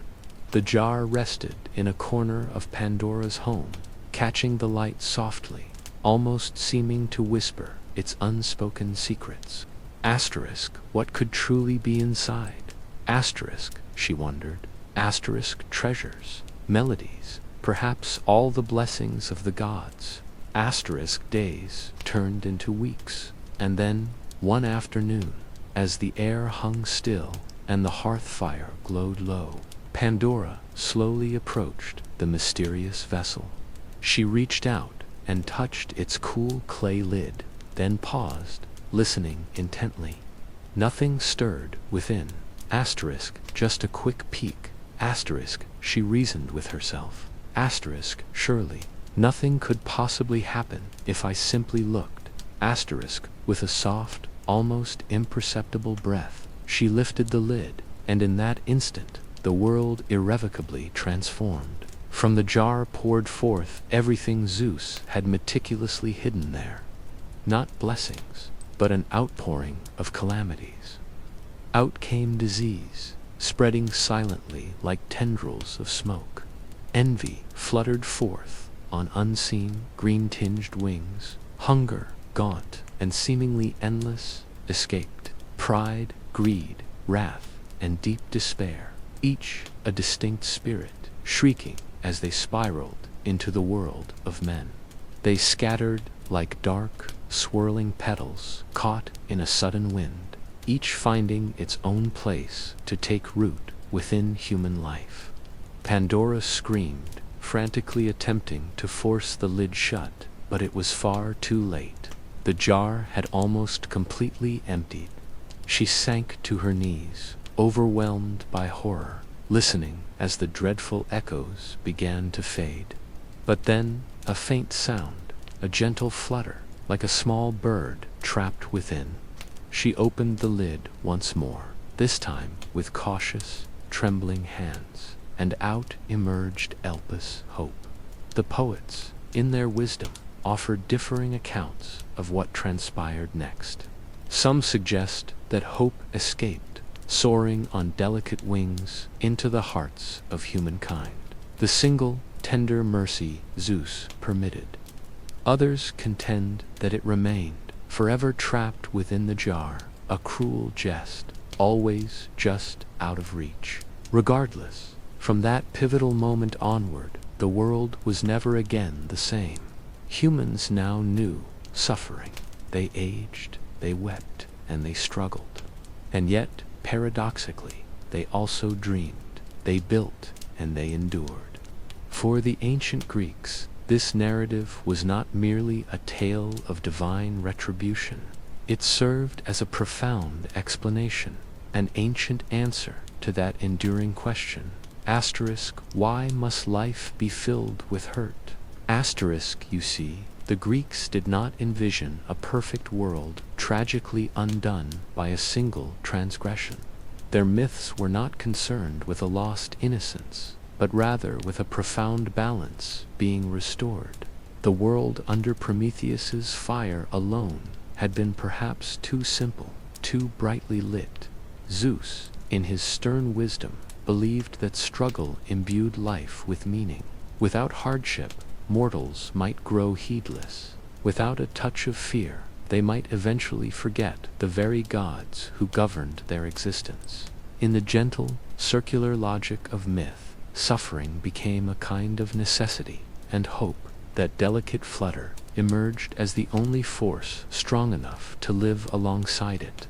Speaker 1: The jar rested in a corner of Pandora's home, catching the light softly, almost seeming to whisper its unspoken secrets. Asterisk, what could truly be inside? Asterisk, she wondered. Asterisk, treasures, melodies, perhaps all the blessings of the gods. Asterisk, days turned into weeks, and then, one afternoon, as the air hung still and the hearth fire glowed low, Pandora slowly approached the mysterious vessel. She reached out and touched its cool clay lid, then paused, listening intently. Nothing stirred within. Asterisk, just a quick peek. Asterisk, she reasoned with herself. Asterisk, surely, nothing could possibly happen if I simply looked. Asterisk, with a soft, almost imperceptible breath, she lifted the lid, and in that instant, the world irrevocably transformed. From From the jar poured forth everything Zeus had meticulously hidden there. Not blessings, but an outpouring of calamities. Out came disease, spreading silently like tendrils of smoke. Envy fluttered forth on unseen, green-tinged wings. Hunger, gaunt and seemingly endless, escaped. Pride, greed, wrath, and deep despair, each a distinct spirit, shrieking as they spiraled into the world of men. They scattered like dark, swirling petals caught in a sudden wind, each finding its own place to take root within human life. Pandora screamed, frantically attempting to force the lid shut, but it was far too late. The jar had almost completely emptied. She sank to her knees, overwhelmed by horror, listening as the dreadful echoes began to fade. But then, a faint sound, a gentle flutter, like a small bird trapped within. She opened the lid once more, this time with cautious, trembling hands, and out emerged Elpis Hope. The poets, in their wisdom, offered differing accounts of what transpired next. Some suggest that Hope escaped, soaring on delicate wings into the hearts of humankind, the single, tender mercy Zeus permitted. Others contend that it remained, forever trapped within the jar, a cruel jest, always just out of reach. Regardless, from that pivotal moment onward, the world was never again the same. Humans now knew suffering. They aged, they wept, and they struggled. And yet, paradoxically, they also dreamed, they built, and they endured. For the ancient Greeks, this narrative was not merely a tale of divine retribution. It served as a profound explanation, an ancient answer to that enduring question. Why must life be filled with hurt? You see, the Greeks did not envision a perfect world tragically undone by a single transgression. Their myths were not concerned with a lost innocence, but rather with a profound balance being restored. The world under Prometheus's fire alone had been perhaps too simple, too brightly lit. Zeus, in his stern wisdom, believed that struggle imbued life with meaning. Without hardship, mortals might grow heedless. Without a touch of fear, they might eventually forget the very gods who governed their existence. In the gentle, circular logic of myth, suffering became a kind of necessity, and hope, that delicate flutter, emerged as the only force strong enough to live alongside it.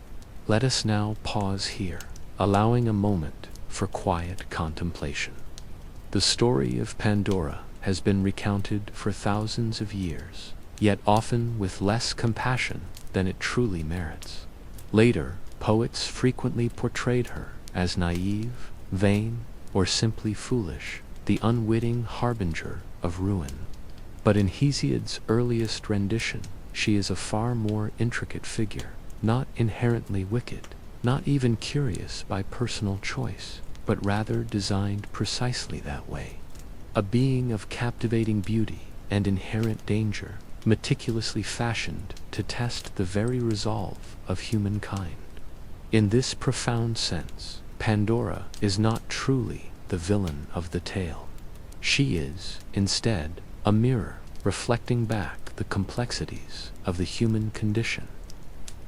Speaker 1: Let us now pause here, allowing a moment for quiet contemplation. The story of Pandora has been recounted for thousands of years, yet often with less compassion than it truly merits. Later, poets frequently portrayed her as naive, vain, or simply foolish, the unwitting harbinger of ruin. But in Hesiod's earliest rendition, she is a far more intricate figure, not inherently wicked, not even curious by personal choice, but rather designed precisely that way. A being of captivating beauty and inherent danger, meticulously fashioned to test the very resolve of humankind. In this profound sense, Pandora is not truly the villain of the tale. She is, instead, a mirror reflecting back the complexities of the human condition.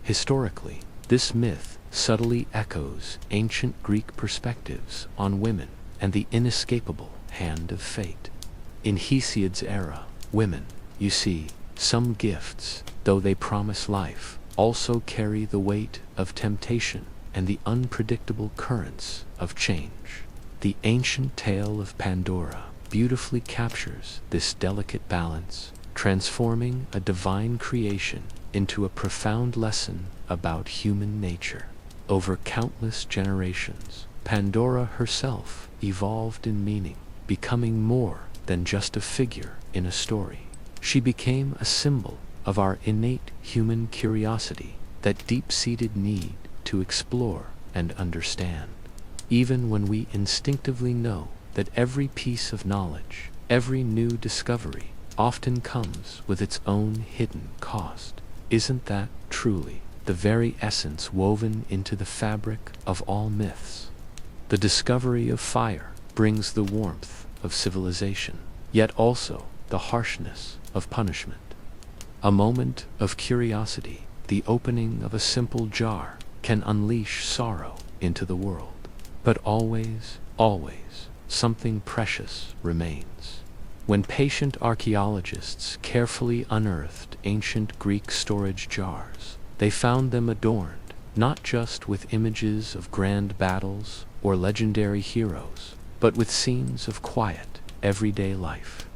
Speaker 1: Historically, this myth subtly echoes ancient Greek perspectives on women and the inescapable hand of fate. In Hesiod's era, women, you see, some gifts, though they promise life, also carry the weight of temptation and the unpredictable currents of change. The ancient tale of Pandora beautifully captures this delicate balance, transforming a divine creation into a profound lesson about human nature. Over countless generations, Pandora herself evolved in meaning, becoming more than just a figure in a story. She became a symbol of our innate human curiosity, that deep-seated need to explore and understand. Even when we instinctively know that every piece of knowledge, Every new discovery often comes with its own hidden cost. Isn't that truly the very essence woven into the fabric of all myths? The discovery of fire brings the warmth of civilization, yet also the harshness of punishment. A moment of curiosity, the opening of a simple jar, can unleash sorrow into the world. But always, always, something precious remains. When patient archaeologists carefully unearthed ancient Greek storage jars, they found them adorned not just with images of grand battles or legendary heroes, but with scenes of quiet, everyday life.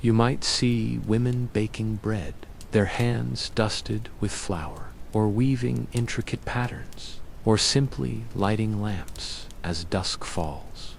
Speaker 1: You might see women baking bread, their hands dusted with flour, or weaving intricate patterns, or simply lighting lamps as dusk falls.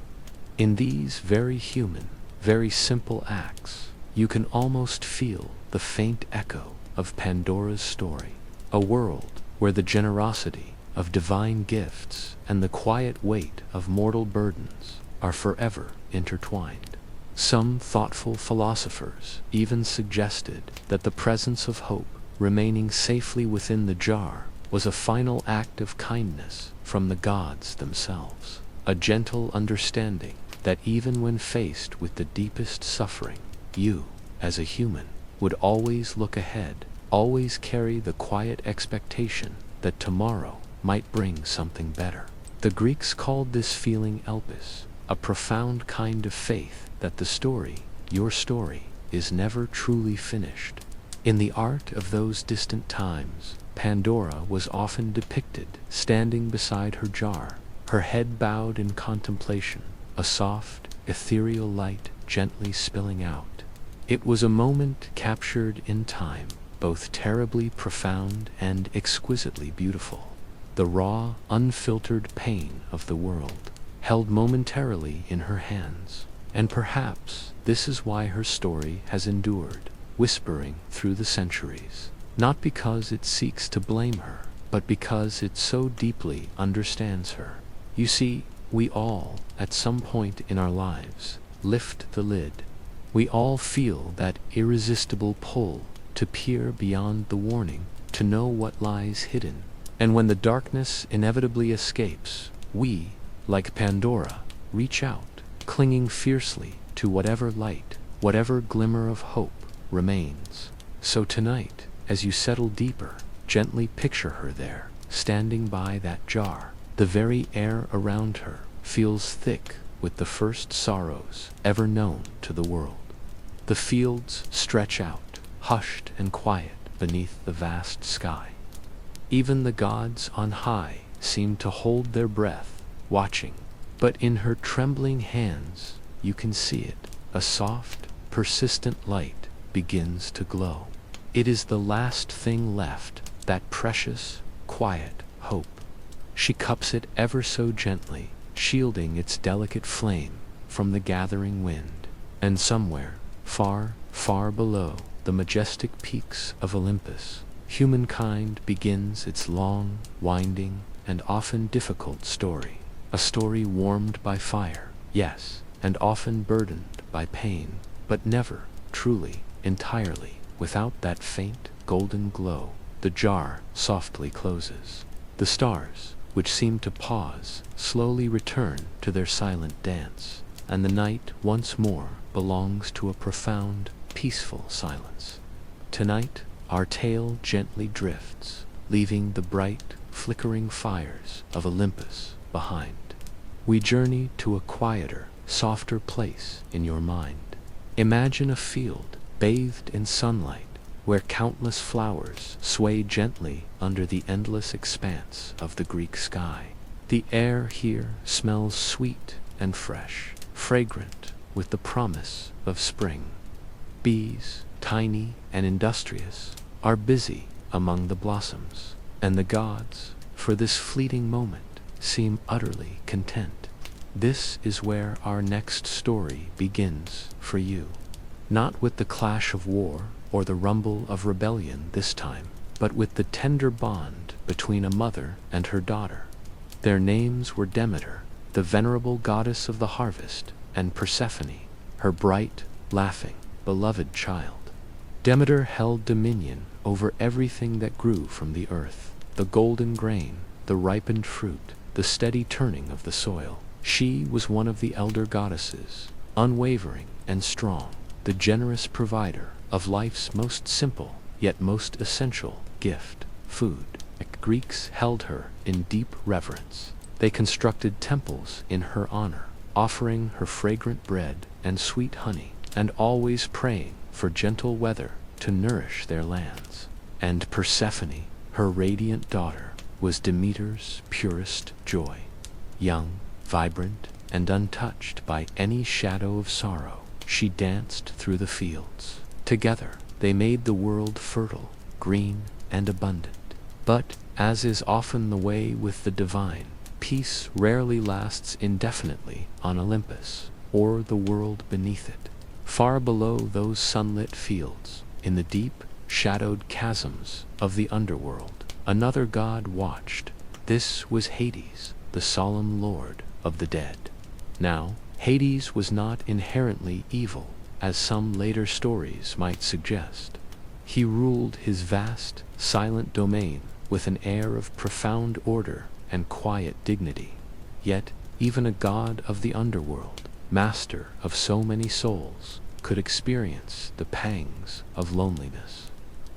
Speaker 1: In these very human, very simple acts, you can almost feel the faint echo of Pandora's story, a world where the generosity of divine gifts and the quiet weight of mortal burdens are forever intertwined. Some thoughtful philosophers even suggested that the presence of hope remaining safely within the jar was a final act of kindness from the gods themselves, a gentle understanding that even when faced with the deepest suffering, you, as a human, would always look ahead, always carry the quiet expectation that tomorrow might bring something better. The Greeks called this feeling elpis, a profound kind of faith that the story, your story, is never truly finished. In the art of those distant times, Pandora was often depicted standing beside her jar, her head bowed in contemplation, a soft, ethereal light gently spilling out. It was a moment captured in time, both terribly profound and exquisitely beautiful. The raw, unfiltered pain of the world, held momentarily in her hands. And perhaps this is why her story has endured, whispering through the centuries, not because it seeks to blame her, but because it so deeply understands her. You see, we all, at some point in our lives, lift the lid. We all feel that irresistible pull to peer beyond the warning, to know what lies hidden. And when the darkness inevitably escapes, we, like Pandora, reach out, clinging fiercely to whatever light, whatever glimmer of hope remains. So tonight, as you settle deeper, gently picture her there, standing by that jar. The very air around her feels thick with the first sorrows ever known to the world. The fields stretch out, hushed and quiet beneath the vast sky. Even the gods on high seem to hold their breath, watching. But in her trembling hands, you can see it. A soft, persistent light begins to glow. It is the last thing left, that precious, quiet hope. She cups it ever so gently, shielding its delicate flame from the gathering wind. And somewhere, far, far below the majestic peaks of Olympus, humankind begins its long, winding, and often difficult story. A story warmed by fire, yes, and often burdened by pain, but never, truly, entirely, without that faint, golden glow. The jar softly closes. The stars, which seem to pause, slowly return to their silent dance, and the night once more belongs to a profound, peaceful silence. Tonight, our tale gently drifts, leaving the bright, flickering fires of Olympus behind. We journey to a quieter, softer place in your mind. Imagine a field bathed in sunlight, where countless flowers sway gently under the endless expanse of the Greek sky. The air here smells sweet and fresh, fragrant with the promise of spring. Bees, tiny and industrious, are busy among the blossoms, and the gods, for this fleeting moment, seem utterly content. This is where our next story begins for you. Not with the clash of war or the rumble of rebellion this time, but with the tender bond between a mother and her daughter. Their names were Demeter, the venerable goddess of the harvest, and Persephone, her bright, laughing, beloved child. Demeter held dominion over everything that grew from the earth, the golden grain, the ripened fruit, the steady turning of the soil. She was one of the elder goddesses, unwavering and strong, the generous provider of life's most simple yet most essential gift, food. Greeks held her in deep reverence. They constructed temples in her honor, offering her fragrant bread and sweet honey, and always praying for gentle weather to nourish their lands. And Persephone, her radiant daughter, was Demeter's purest joy. Young, vibrant, and untouched by any shadow of sorrow, she danced through the fields. Together, they made the world fertile, green, and abundant. But, as is often the way with the divine, peace rarely lasts indefinitely on Olympus, or the world beneath it. Far below those sunlit fields, in the deep, shadowed chasms of the underworld, another god watched. This was Hades, the solemn lord of the dead. Now, Hades was not inherently evil, as some later stories might suggest. He ruled his vast, silent domain with an air of profound order and quiet dignity. Yet, even a god of the underworld, master of so many souls, could experience the pangs of loneliness.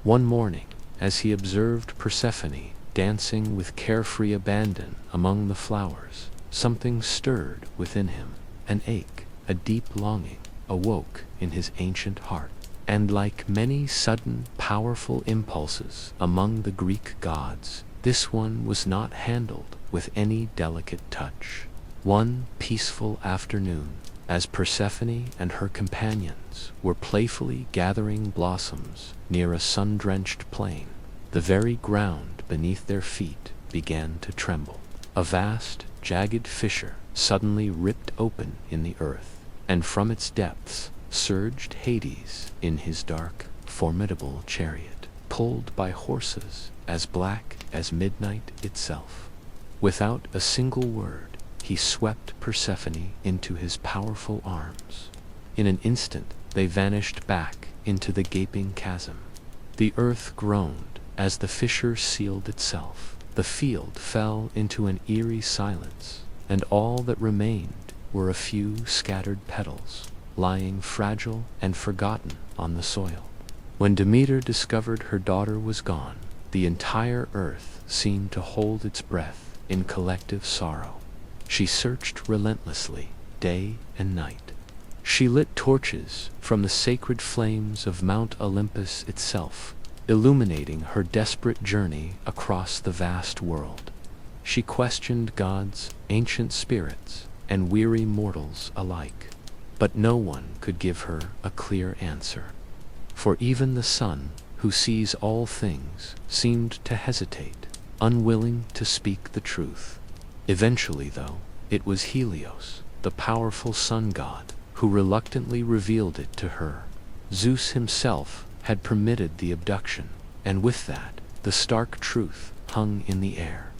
Speaker 1: One morning, as he observed Persephone dancing with carefree abandon among the flowers, something stirred within him. An ache, a deep longing, awoke in his ancient heart. And like many sudden, powerful impulses among the Greek gods, this one was not handled with any delicate touch. One peaceful afternoon, as Persephone and her companions were playfully gathering blossoms near a sun-drenched plain, the very ground beneath their feet began to tremble. A vast, jagged fissure suddenly ripped open in the earth, and from its depths surged Hades in his dark, formidable chariot, pulled by horses as black as midnight itself. Without a single word, he swept Persephone into his powerful arms. In an instant, they vanished back into the gaping chasm. The earth groaned as the fissure sealed itself. The field fell into an eerie silence, and all that remained were a few scattered petals, lying fragile and forgotten on the soil. When Demeter discovered her daughter was gone, the entire earth seemed to hold its breath in collective sorrow. She searched relentlessly, day and night. She lit torches from the sacred flames of Mount Olympus itself, illuminating her desperate journey across the vast world. She questioned gods, ancient spirits, and weary mortals alike. But no one could give her a clear answer. For even the sun, who sees all things, seemed to hesitate, unwilling to speak the truth. Eventually, though, it was Helios, the powerful sun god, who reluctantly revealed it to her. Zeus himself had permitted the abduction, and with that, the stark truth hung in the air.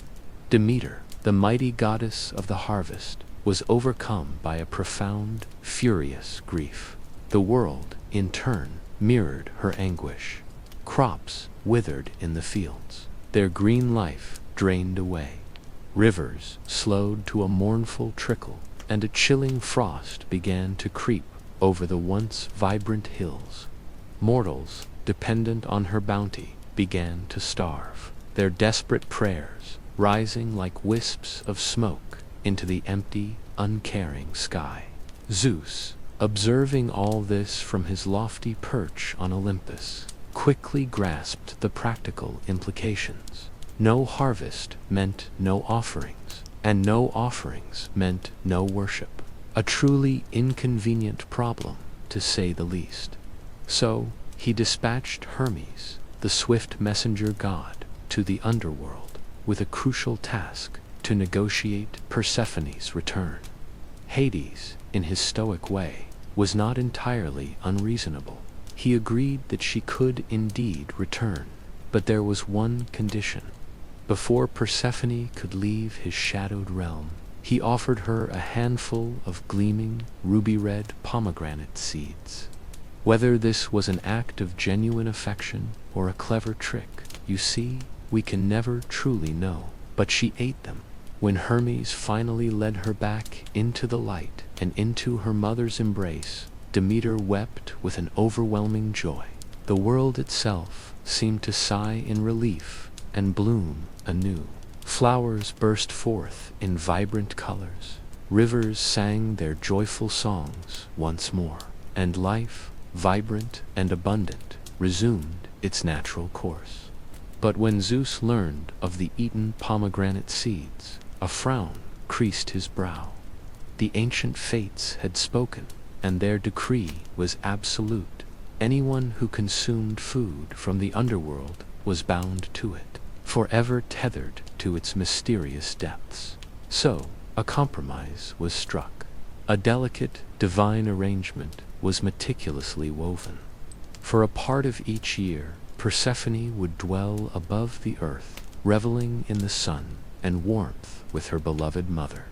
Speaker 1: Demeter, the mighty goddess of the harvest, was overcome by a profound, furious grief. The world, in turn, mirrored her anguish. Crops withered in the fields, their green life drained away. Rivers slowed to a mournful trickle, and a chilling frost began to creep over the once vibrant hills. Mortals, dependent on her bounty, began to starve, their desperate prayers rising like wisps of smoke into the empty, uncaring sky. Zeus, observing all this from his lofty perch on Olympus, quickly grasped the practical implications. No harvest meant no offerings, and no offerings meant no worship. A truly inconvenient problem, to say the least. So, he dispatched Hermes, the swift messenger god, to the underworld, with a crucial task: to negotiate Persephone's return. Hades, in his stoic way, was not entirely unreasonable. He agreed that she could indeed return, but there was one condition. Before Persephone could leave his shadowed realm, he offered her a handful of gleaming, ruby-red pomegranate seeds. Whether this was an act of genuine affection or a clever trick, you see, we can never truly know. But she ate them. When Hermes finally led her back into the light and into her mother's embrace, Demeter wept with an overwhelming joy. The world itself seemed to sigh in relief and bloom anew. Flowers burst forth in vibrant colors. Rivers sang their joyful songs once more, and life, vibrant and abundant, resumed its natural course. But when Zeus learned of the eaten pomegranate seeds, a frown creased his brow. The ancient fates had spoken, and their decree was absolute. Anyone who consumed food from the underworld was bound to it, forever tethered to its mysterious depths. So, a compromise was struck. A delicate, divine arrangement was meticulously woven. For a part of each year, Persephone would dwell above the earth, reveling in the sun and warmth with her beloved mother.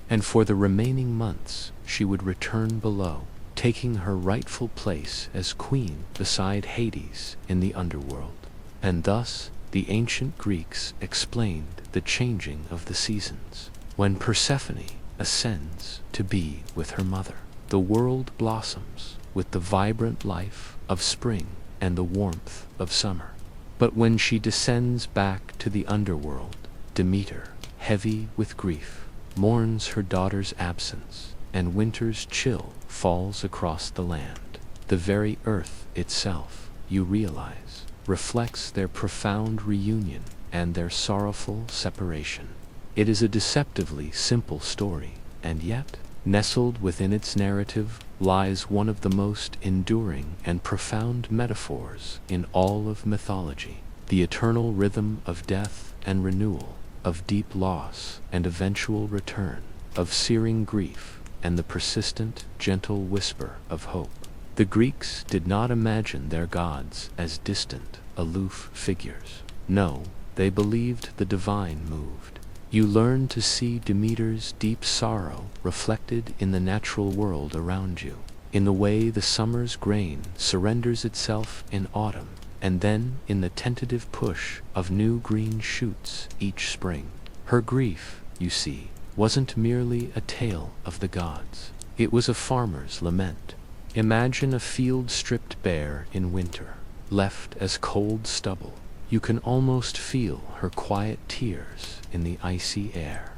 Speaker 1: And for the remaining months, she would return below, taking her rightful place as queen beside Hades in the underworld. And thus, the ancient Greeks explained the changing of the seasons. When Persephone ascends to be with her mother, the world blossoms with the vibrant life of spring and the warmth of summer. But when she descends back to the underworld, Demeter, heavy with grief, mourns her daughter's absence, and winter's chill falls across the land. The very earth itself, you realize, reflects their profound reunion and their sorrowful separation. It is a deceptively simple story, and yet, nestled within its narrative, lies one of the most enduring and profound metaphors in all of mythology: the eternal rhythm of death and renewal, of deep loss and eventual return, of searing grief and the persistent, gentle whisper of hope. The Greeks did not imagine their gods as distant, aloof figures. No, they believed the divine moved. You learn to see Demeter's deep sorrow reflected in the natural world around you, in the way the summer's grain surrenders itself in autumn, and then in the tentative push of new green shoots each spring. Her grief, you see, wasn't merely a tale of the gods. It was a farmer's lament. Imagine a field stripped bare in winter, left as cold stubble. You can almost feel her quiet tears in the icy air.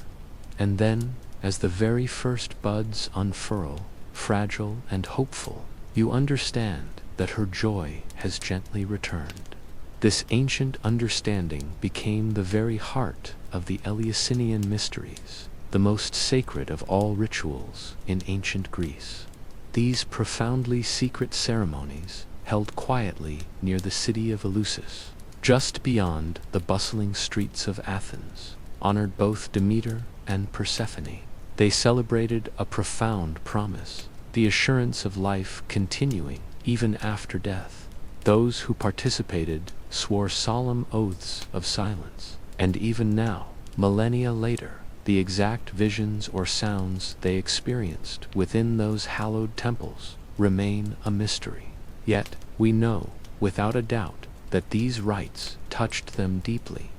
Speaker 1: And then, as the very first buds unfurl, fragile and hopeful, you understand that her joy has gently returned. This ancient understanding became the very heart of the Eleusinian mysteries, the most sacred of all rituals in ancient Greece. These profoundly secret ceremonies, held quietly near the city of Eleusis, just beyond the bustling streets of Athens, honored both Demeter and Persephone. They celebrated a profound promise, the assurance of life continuing even after death. Those who participated swore solemn oaths of silence, and even now, millennia later, the exact visions or sounds they experienced within those hallowed temples remain a mystery. Yet, we know, without a doubt, that these rites touched them deeply.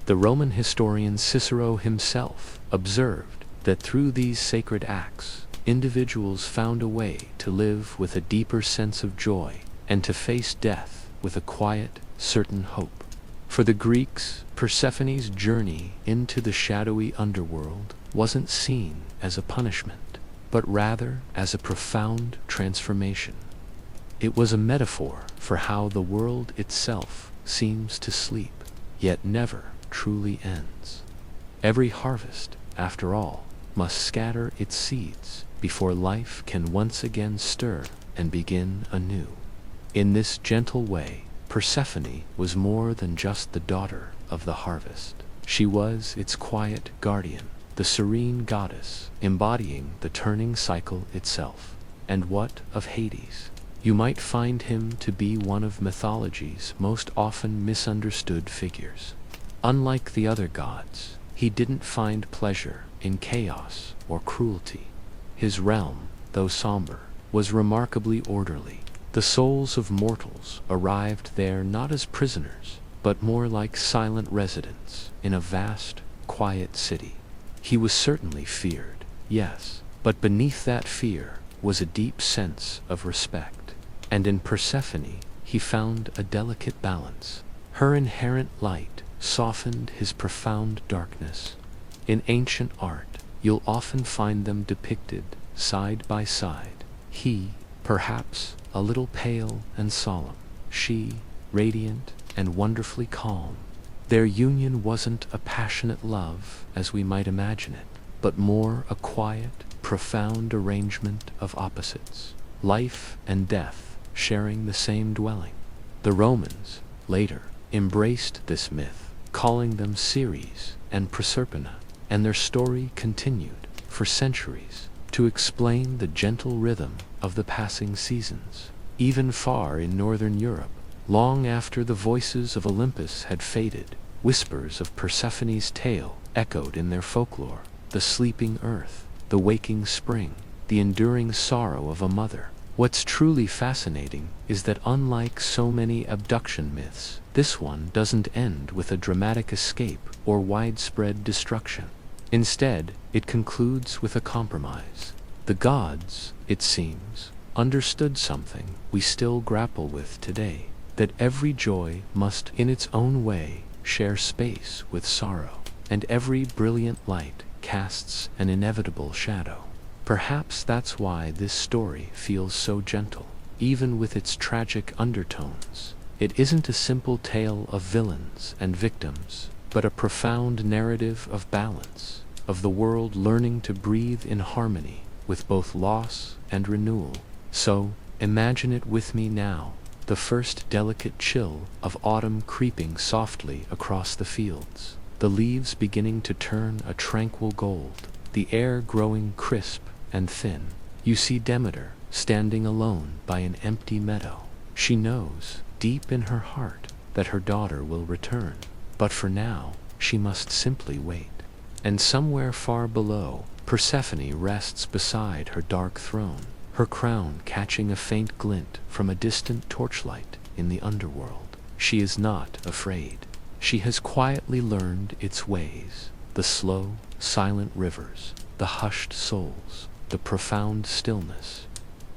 Speaker 1: The Roman historian Cicero himself observed that through these sacred acts, individuals found a way to live with a deeper sense of joy and to face death with a quiet, certain hope. For the Greeks, Persephone's journey into the shadowy underworld wasn't seen as a punishment, but rather as a profound transformation. It was a metaphor for how the world itself seems to sleep, yet never truly ends. Every harvest, after all, must scatter its seeds before life can once again stir and begin anew. In this gentle way, Persephone was more than just the daughter of the harvest. She was its quiet guardian, the serene goddess embodying the turning cycle itself. And what of Hades? You might find him to be one of mythology's most often misunderstood figures. Unlike the other gods, he didn't find pleasure in chaos or cruelty. His realm, though somber, was remarkably orderly. The souls of mortals arrived there not as prisoners, but more like silent residents in a vast, quiet city. He was certainly feared, yes, but beneath that fear was a deep sense of respect. And in Persephone he found a delicate balance. Her inherent light softened his profound darkness. In ancient art, you'll often find them depicted side by side. He, perhaps, a little pale and solemn. She, radiant and wonderfully calm. Their union wasn't a passionate love as we might imagine it, but more a quiet, profound arrangement of opposites. Life and death sharing the same dwelling. The Romans, later, embraced this myth, calling them Ceres and Proserpina, and their story continued, for centuries, to explain the gentle rhythm of the passing seasons. Even far in northern Europe, long after the voices of Olympus had faded, whispers of Persephone's tale echoed in their folklore. The sleeping earth, the waking spring, the enduring sorrow of a mother. What's truly fascinating is that unlike so many abduction myths, this one doesn't end with a dramatic escape or widespread destruction. Instead, it concludes with a compromise. The gods, it seems, understood something we still grapple with today, that every joy must, in its own way, share space with sorrow, and every brilliant light casts an inevitable shadow. Perhaps that's why this story feels so gentle, even with its tragic undertones. It isn't a simple tale of villains and victims, but a profound narrative of balance, of the world learning to breathe in harmony with both loss and renewal. So, imagine it with me now, the first delicate chill of autumn creeping softly across the fields, the leaves beginning to turn a tranquil gold, the air growing crisp and thin. You see Demeter standing alone by an empty meadow. She knows, deep in her heart, that her daughter will return, but for now, she must simply wait. And somewhere far below, Persephone rests beside her dark throne, her crown catching a faint glint from a distant torchlight in the underworld. She is not afraid. She has quietly learned its ways, the slow, silent rivers, the hushed souls, the profound stillness.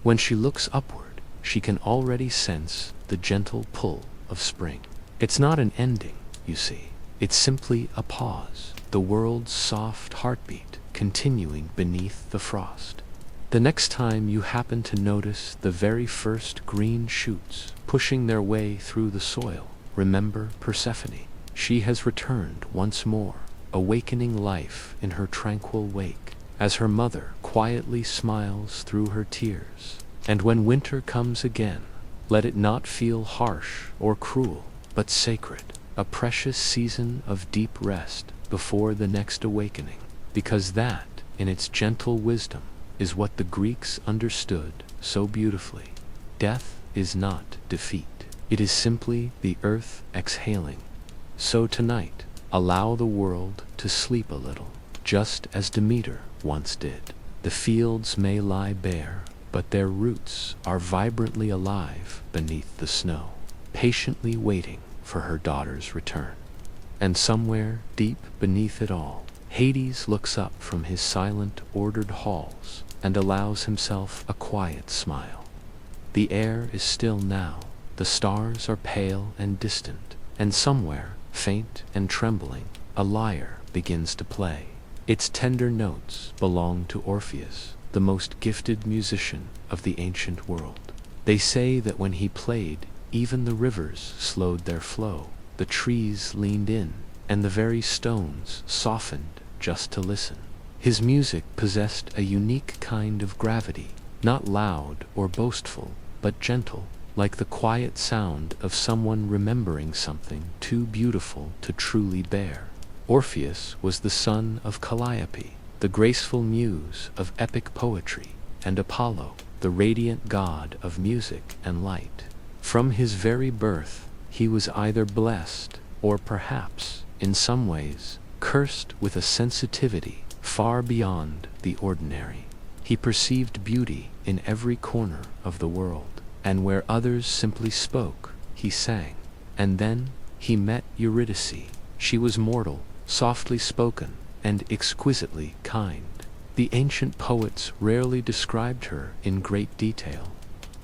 Speaker 1: When she looks upward, she can already sense the gentle pull of spring. It's not an ending, you see. It's simply a pause, the world's soft heartbeat continuing beneath the frost. The next time you happen to notice the very first green shoots pushing their way through the soil, remember Persephone. She has returned once more, awakening life in her tranquil wake, as her mother quietly smiles through her tears. And when winter comes again, let it not feel harsh or cruel, but sacred, a precious season of deep rest before the next awakening, because that, in its gentle wisdom, is what the Greeks understood so beautifully. Death is not defeat. It is simply the earth exhaling. So tonight, allow the world to sleep a little, just as Demeter once did. The fields may lie bare, but their roots are vibrantly alive beneath the snow, patiently waiting for her daughter's return. And somewhere deep beneath it all, Hades looks up from his silent, ordered halls and allows himself a quiet smile. The air is still now, the stars are pale and distant, and somewhere, faint and trembling, a lyre begins to play. Its tender notes belong to Orpheus, the most gifted musician of the ancient world. They say that when he played, even the rivers slowed their flow, the trees leaned in, and the very stones softened just to listen. His music possessed a unique kind of gravity, not loud or boastful, but gentle, like the quiet sound of someone remembering something too beautiful to truly bear. Orpheus was the son of Calliope, the graceful muse of epic poetry, and Apollo, the radiant god of music and light. From his very birth, he was either blessed, or perhaps, in some ways, cursed with a sensitivity far beyond the ordinary. He perceived beauty in every corner of the world, and where others simply spoke, he sang. And then he met Eurydice. She was mortal, softly spoken, and exquisitely kind. The ancient poets rarely described her in great detail.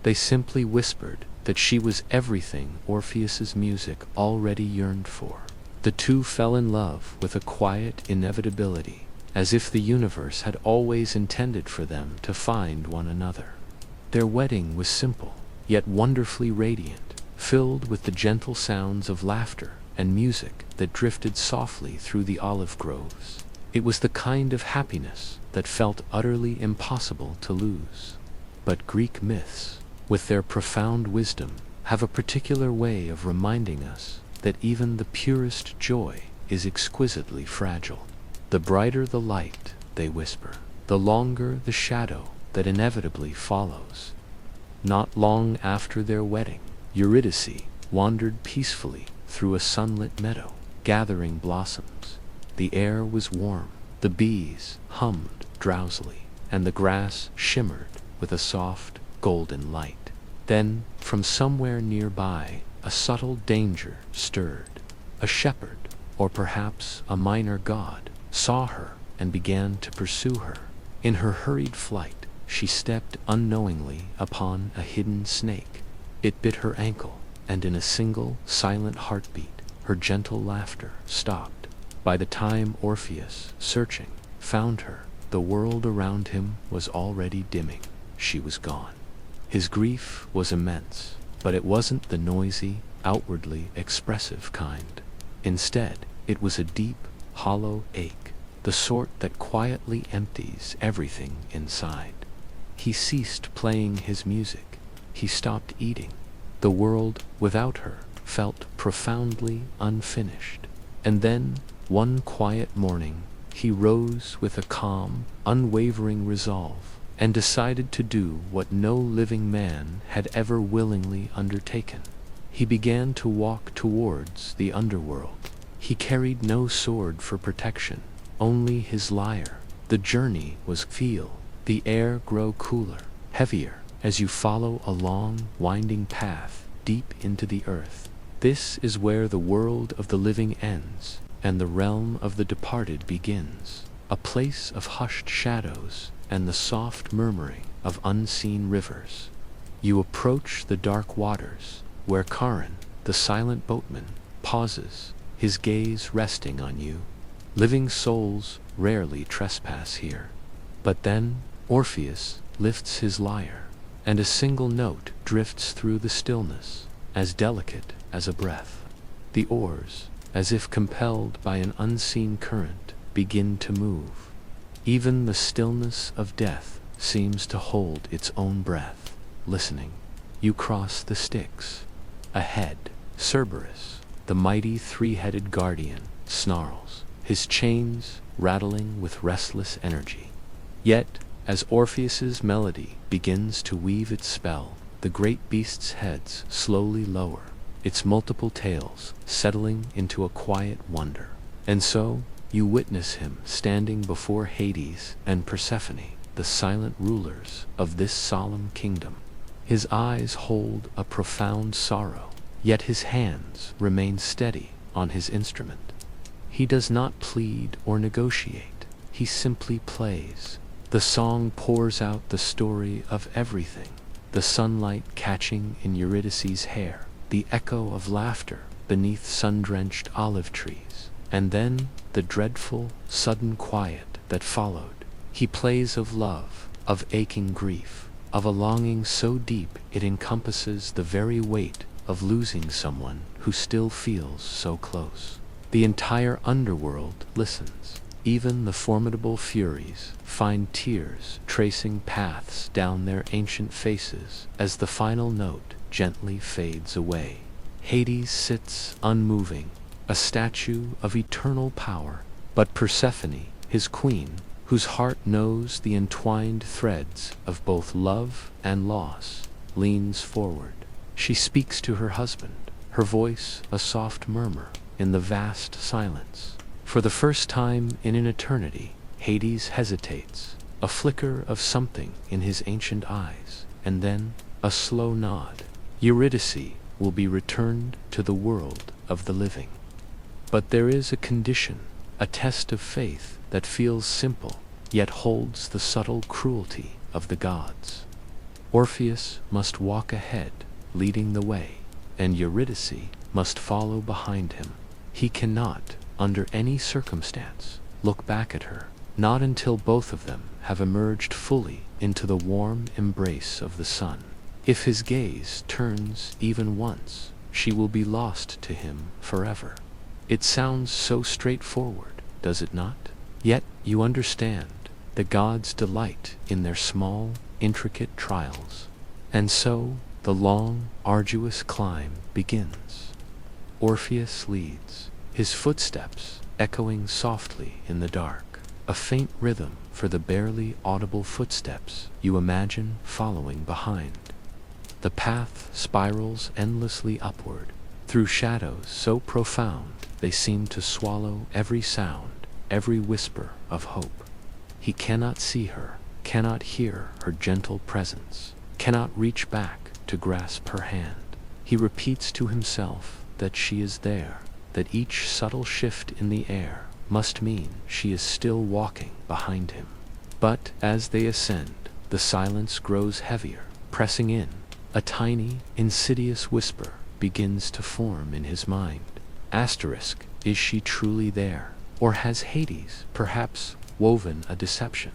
Speaker 1: They simply whispered that she was everything Orpheus's music already yearned for. The two fell in love with a quiet inevitability, as if the universe had always intended for them to find one another. Their wedding was simple, yet wonderfully radiant, filled with the gentle sounds of laughter and music that drifted softly through the olive groves. It was the kind of happiness that felt utterly impossible to lose. But Greek myths, with their profound wisdom, have a particular way of reminding us that even the purest joy is exquisitely fragile. The brighter the light, they whisper, the longer the shadow that inevitably follows. Not long after their wedding, Eurydice wandered peacefully through a sunlit meadow, gathering blossoms. The air was warm, the bees hummed drowsily, and the grass shimmered with a soft, golden light. Then, from somewhere nearby, a subtle danger stirred. A shepherd, or perhaps a minor god, saw her and began to pursue her. In her hurried flight, she stepped unknowingly upon a hidden snake. It bit her ankle, and in a single, silent heartbeat, her gentle laughter stopped. By the time Orpheus, searching, found her, the world around him was already dimming. She was gone. His grief was immense, but it wasn't the noisy, outwardly expressive kind. Instead, it was a deep, hollow ache, the sort that quietly empties everything inside. He ceased playing his music. He stopped eating. The world, without her, felt profoundly unfinished. And then, one quiet morning, he rose with a calm, unwavering resolve, and decided to do what no living man had ever willingly undertaken. He began to walk towards the underworld. He carried no sword for protection, only his lyre. The journey was feel the air grow cooler, heavier, as you follow a long, winding path deep into the earth. This is where the world of the living ends, and the realm of the departed begins, a place of hushed shadows and the soft murmuring of unseen rivers. You approach the dark waters, where Charon, the silent boatman, pauses, his gaze resting on you. Living souls rarely trespass here. But then Orpheus lifts his lyre, and a single note drifts through the stillness, as delicate as a breath. The oars, as if compelled by an unseen current, begin to move. Even the stillness of death seems to hold its own breath, listening. You cross the Styx. Ahead, Cerberus, the mighty three-headed guardian, snarls, his chains rattling with restless energy. Yet, as Orpheus's melody begins to weave its spell, the great beast's heads slowly lower, its multiple tails settling into a quiet wonder. And so, you witness him standing before Hades and Persephone, the silent rulers of this solemn kingdom. His eyes hold a profound sorrow, yet his hands remain steady on his instrument. He does not plead or negotiate, he simply plays. The song pours out the story of everything, the sunlight catching in Eurydice's hair, the echo of laughter beneath sun-drenched olive trees, and then the dreadful, sudden quiet that followed. He plays of love, of aching grief, of a longing so deep it encompasses the very weight of losing someone who still feels so close. The entire underworld listens. Even the formidable Furies find tears tracing paths down their ancient faces as the final note gently fades away. Hades sits unmoving, a statue of eternal power, but Persephone, his queen, whose heart knows the entwined threads of both love and loss, leans forward. She speaks to her husband, her voice a soft murmur in the vast silence. For the first time in an eternity, Hades hesitates, a flicker of something in his ancient eyes, and then, a slow nod. Eurydice will be returned to the world of the living. But there is a condition, a test of faith that feels simple, yet holds the subtle cruelty of the gods. Orpheus must walk ahead, leading the way, and Eurydice must follow behind him. He cannot, under any circumstance, look back at her, not until both of them have emerged fully into the warm embrace of the sun. If his gaze turns even once, she will be lost to him forever. It sounds so straightforward, does it not? Yet you understand, the gods delight in their small, intricate trials. And so, the long, arduous climb begins. Orpheus leads, his footsteps echoing softly in the dark, a faint rhythm for the barely audible footsteps you imagine following behind. The path spirals endlessly upward, through shadows so profound they seem to swallow every sound, every whisper of hope. He cannot see her, cannot hear her gentle presence, cannot reach back to grasp her hand. He repeats to himself that she is there, that each subtle shift in the air must mean she is still walking behind him. But as they ascend, the silence grows heavier, pressing in. A tiny, insidious whisper begins to form in his mind. Asterisk, is she truly there? Or has Hades perhaps woven a deception?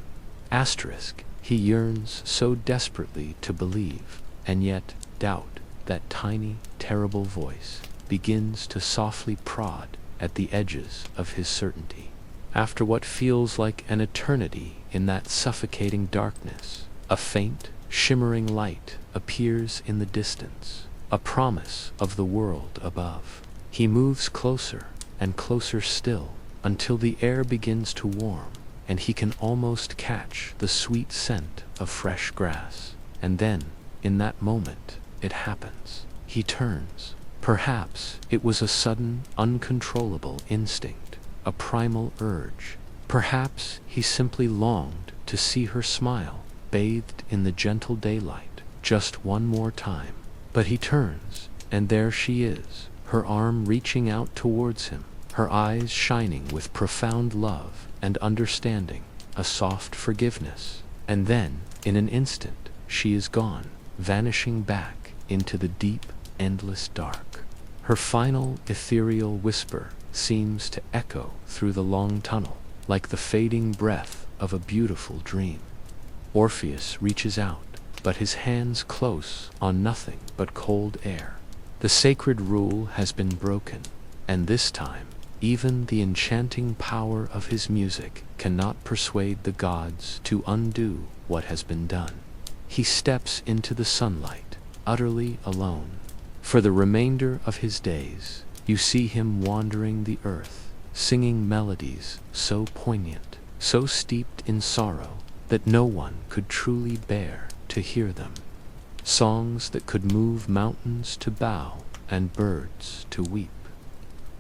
Speaker 1: Asterisk, he yearns so desperately to believe, and yet doubt, that tiny, terrible voice, begins to softly prod at the edges of his certainty. After what feels like an eternity in that suffocating darkness, a faint, shimmering light appears in the distance, a promise of the world above. He moves closer and closer still, until the air begins to warm, and he can almost catch the sweet scent of fresh grass. And then, in that moment, it happens. He turns. Perhaps it was a sudden, uncontrollable instinct, a primal urge. Perhaps he simply longed to see her smile, bathed in the gentle daylight, just one more time. But he turns, and there she is, her arm reaching out towards him, her eyes shining with profound love and understanding, a soft forgiveness. And then, in an instant, she is gone, vanishing back into the deep, endless dark. Her final ethereal whisper seems to echo through the long tunnel, like the fading breath of a beautiful dream. Orpheus reaches out, but his hands close on nothing but cold air. The sacred rule has been broken, and this time, even the enchanting power of his music cannot persuade the gods to undo what has been done. He steps into the sunlight, utterly alone. For the remainder of his days, you see him wandering the earth, singing melodies so poignant, so steeped in sorrow, that no one could truly bear to hear them. Songs that could move mountains to bow and birds to weep.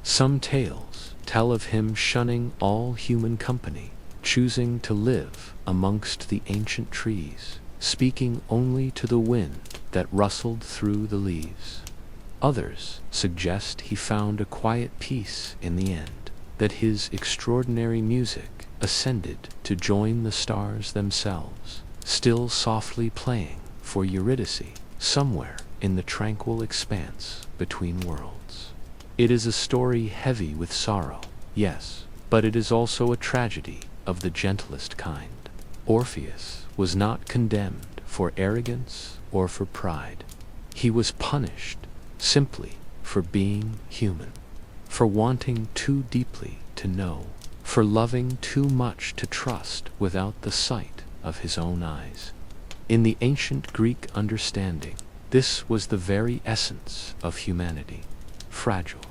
Speaker 1: Some tales tell of him shunning all human company, choosing to live amongst the ancient trees, speaking only to the wind that rustled through the leaves. Others suggest he found a quiet peace in the end, that his extraordinary music ascended to join the stars themselves, still softly playing for Eurydice somewhere in the tranquil expanse between worlds. It is a story heavy with sorrow, yes, but it is also a tragedy of the gentlest kind. Orpheus was not condemned for arrogance or for pride. He was punished simply for being human, for wanting too deeply to know, for loving too much to trust without the sight of his own eyes. In the ancient Greek understanding, this was the very essence of humanity, fragile,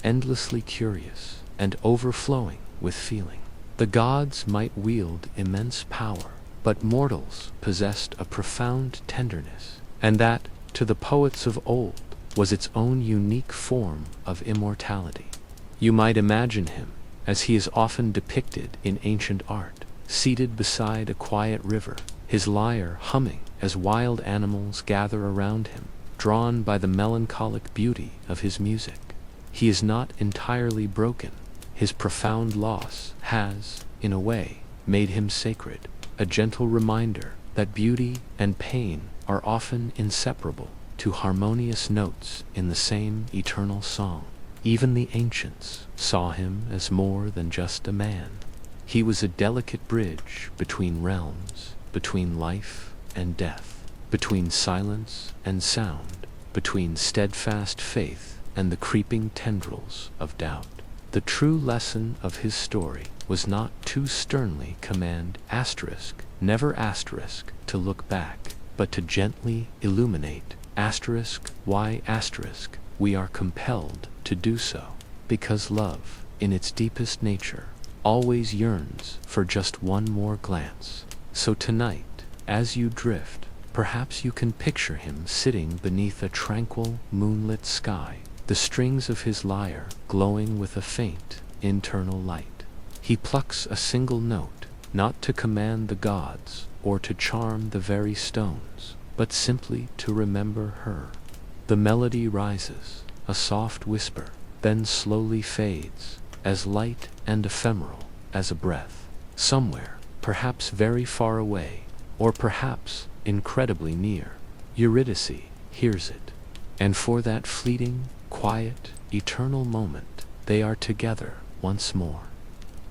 Speaker 1: endlessly curious, and overflowing with feeling. The gods might wield immense power, but mortals possessed a profound tenderness, and that, to the poets of old, was its own unique form of immortality. You might imagine him, as he is often depicted in ancient art, seated beside a quiet river, his lyre humming as wild animals gather around him, drawn by the melancholic beauty of his music. He is not entirely broken. His profound loss has, in a way, made him sacred, a gentle reminder that beauty and pain are often inseparable, to harmonious notes in the same eternal song. Even the ancients saw him as more than just a man. He was a delicate bridge between realms, between life and death, between silence and sound, between steadfast faith and the creeping tendrils of doubt. The true lesson of his story was not to sternly command never to look back, but to gently illuminate why we are compelled to do so, because love, in its deepest nature, always yearns for just one more glance. So tonight, as you drift, perhaps you can picture him sitting beneath a tranquil, moonlit sky, the strings of his lyre glowing with a faint, internal light. He plucks a single note, not to command the gods or to charm the very stones, but simply to remember her. The melody rises, a soft whisper, then slowly fades, as light and ephemeral as a breath. Somewhere, perhaps very far away, or perhaps incredibly near, Eurydice hears it. And for that fleeting, quiet, eternal moment, they are together once more.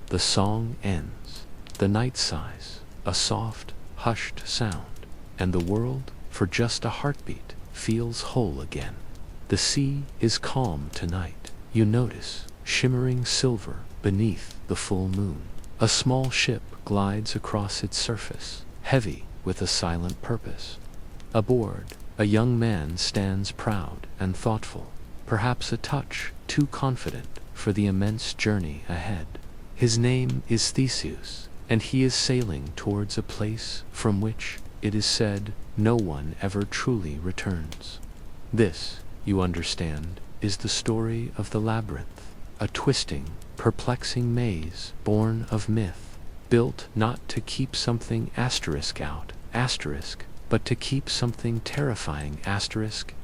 Speaker 1: The song ends. The night sighs, a soft, hushed sound, and the world, for just a heartbeat, feels whole again. The sea is calm tonight. You notice shimmering silver beneath the full moon. A small ship glides across its surface, heavy with a silent purpose. Aboard, a young man stands proud and thoughtful, perhaps a touch too confident for the immense journey ahead. His name is Theseus, and he is sailing towards a place from which, it is said, no one ever truly returns. This, you understand, is the story of the labyrinth, a twisting, perplexing maze born of myth, built not to keep something out, but to keep something terrifying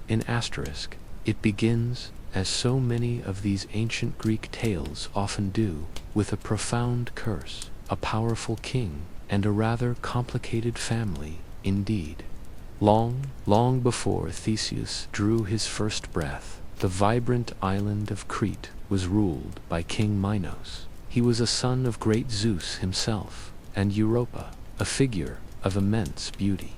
Speaker 1: in asterisk. It begins, as so many of these ancient Greek tales often do, with a profound curse, a powerful king, and a rather complicated family, indeed. Long, long before Theseus drew his first breath, the vibrant island of Crete was ruled by King Minos. He was a son of great Zeus himself, and Europa, a figure of immense beauty.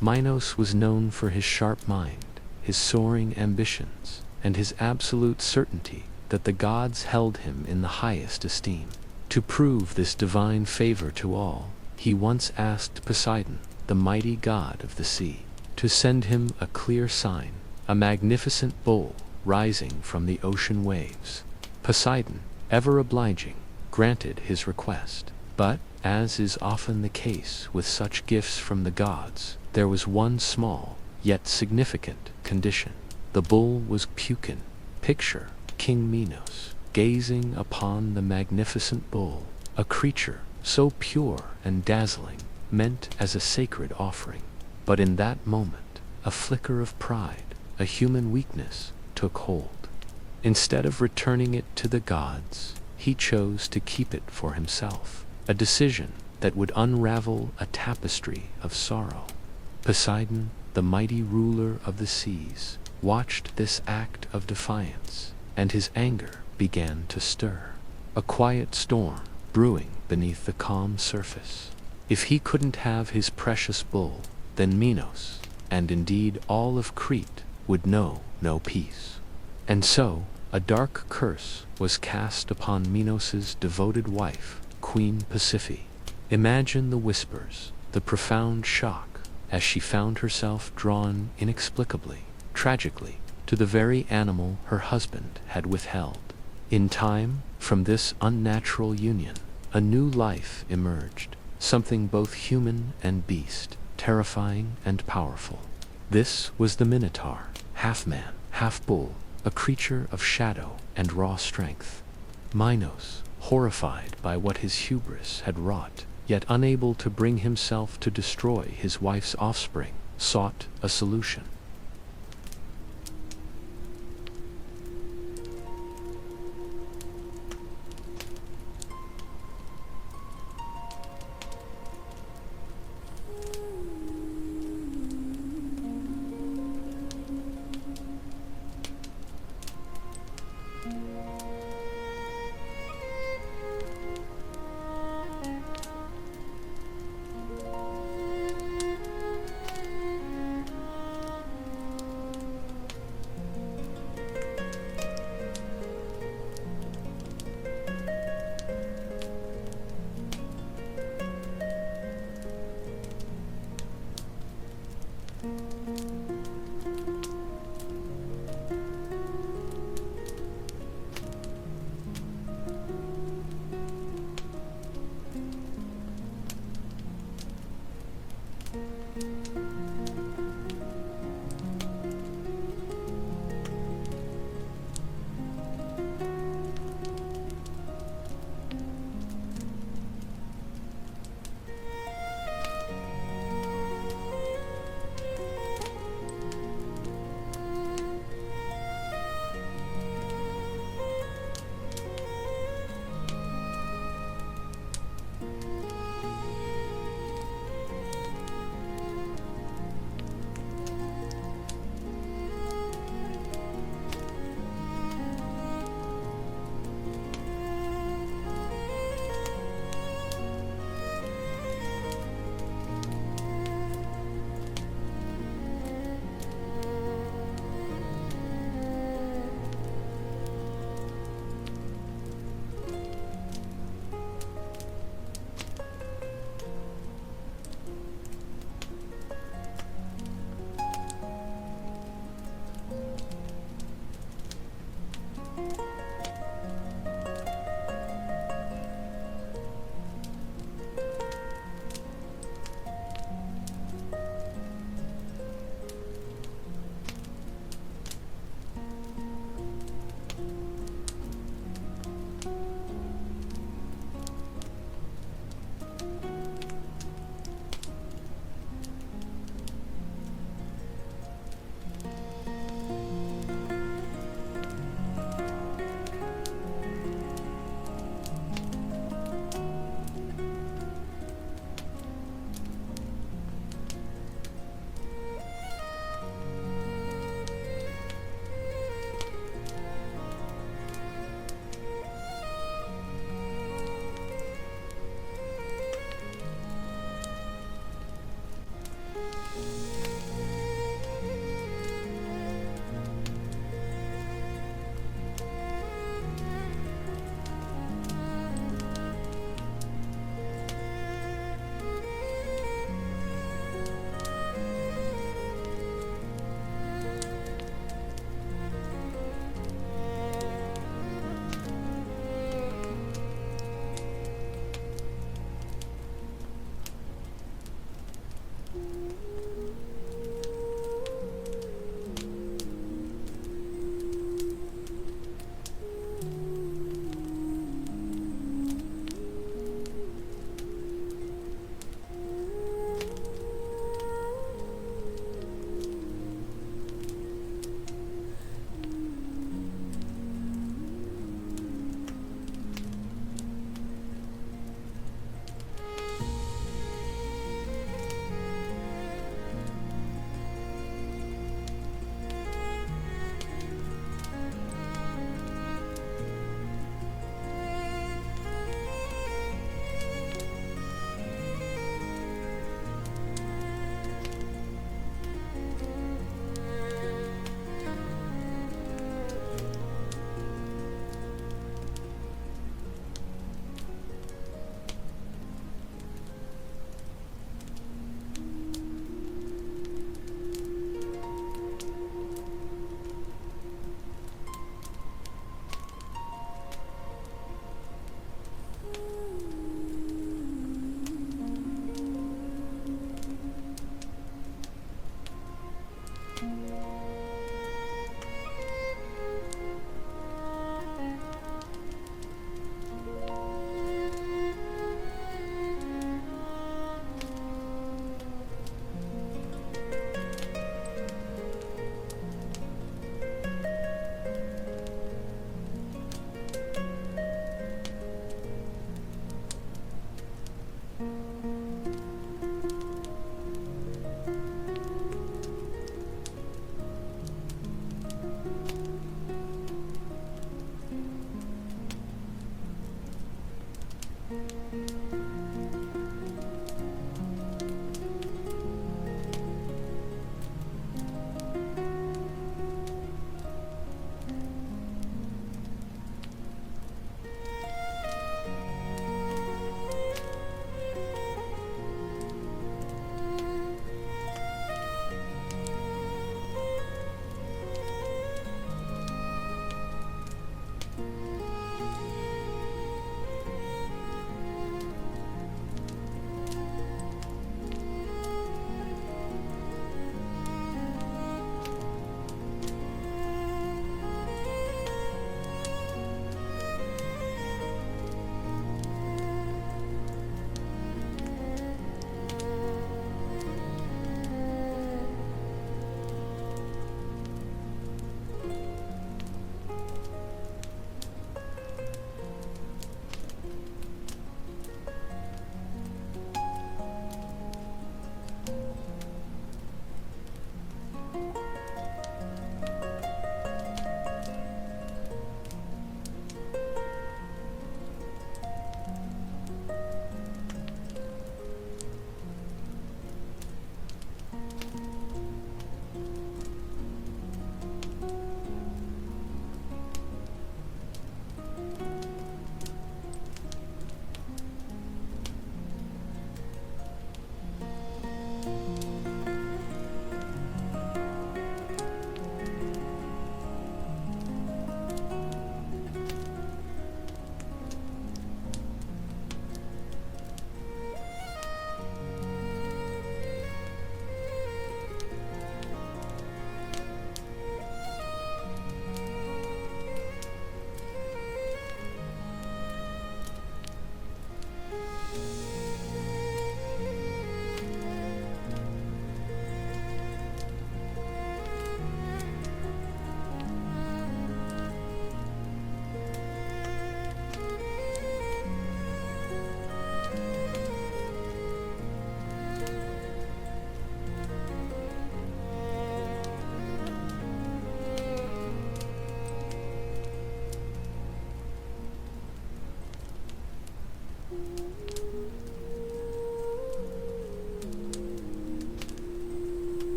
Speaker 1: Minos was known for his sharp mind, his soaring ambitions, and his absolute certainty that the gods held him in the highest esteem. To prove this divine favor to all, he once asked Poseidon, the mighty god of the sea, to send him a clear sign, a magnificent bull rising from the ocean waves. Poseidon, ever obliging, granted his request. But, as is often the case with such gifts from the gods, there was one small, yet significant, condition. The bull was Pukin. Picture King Minos gazing upon the magnificent bull, a creature so pure and dazzling, meant as a sacred offering. But in that moment, a flicker of pride, a human weakness, took hold. Instead of returning it to the gods, he chose to keep it for himself, a decision that would unravel a tapestry of sorrow. Poseidon, the mighty ruler of the seas, watched this act of defiance, and his anger began to stir. A quiet storm brewing beneath the calm surface. If he couldn't have his precious bull, then Minos, and indeed all of Crete, would know no peace. And so, a dark curse was cast upon Minos's devoted wife, Queen Pasiphae. Imagine the whispers, the profound shock, as she found herself drawn inexplicably, tragically, to the very animal her husband had withheld. In time, from this unnatural union, a new life emerged, something both human and beast, terrifying and powerful. This was the Minotaur, half man, half bull, a creature of shadow and raw strength. Minos, horrified by what his hubris had wrought, yet unable to bring himself to destroy his wife's offspring, sought a solution.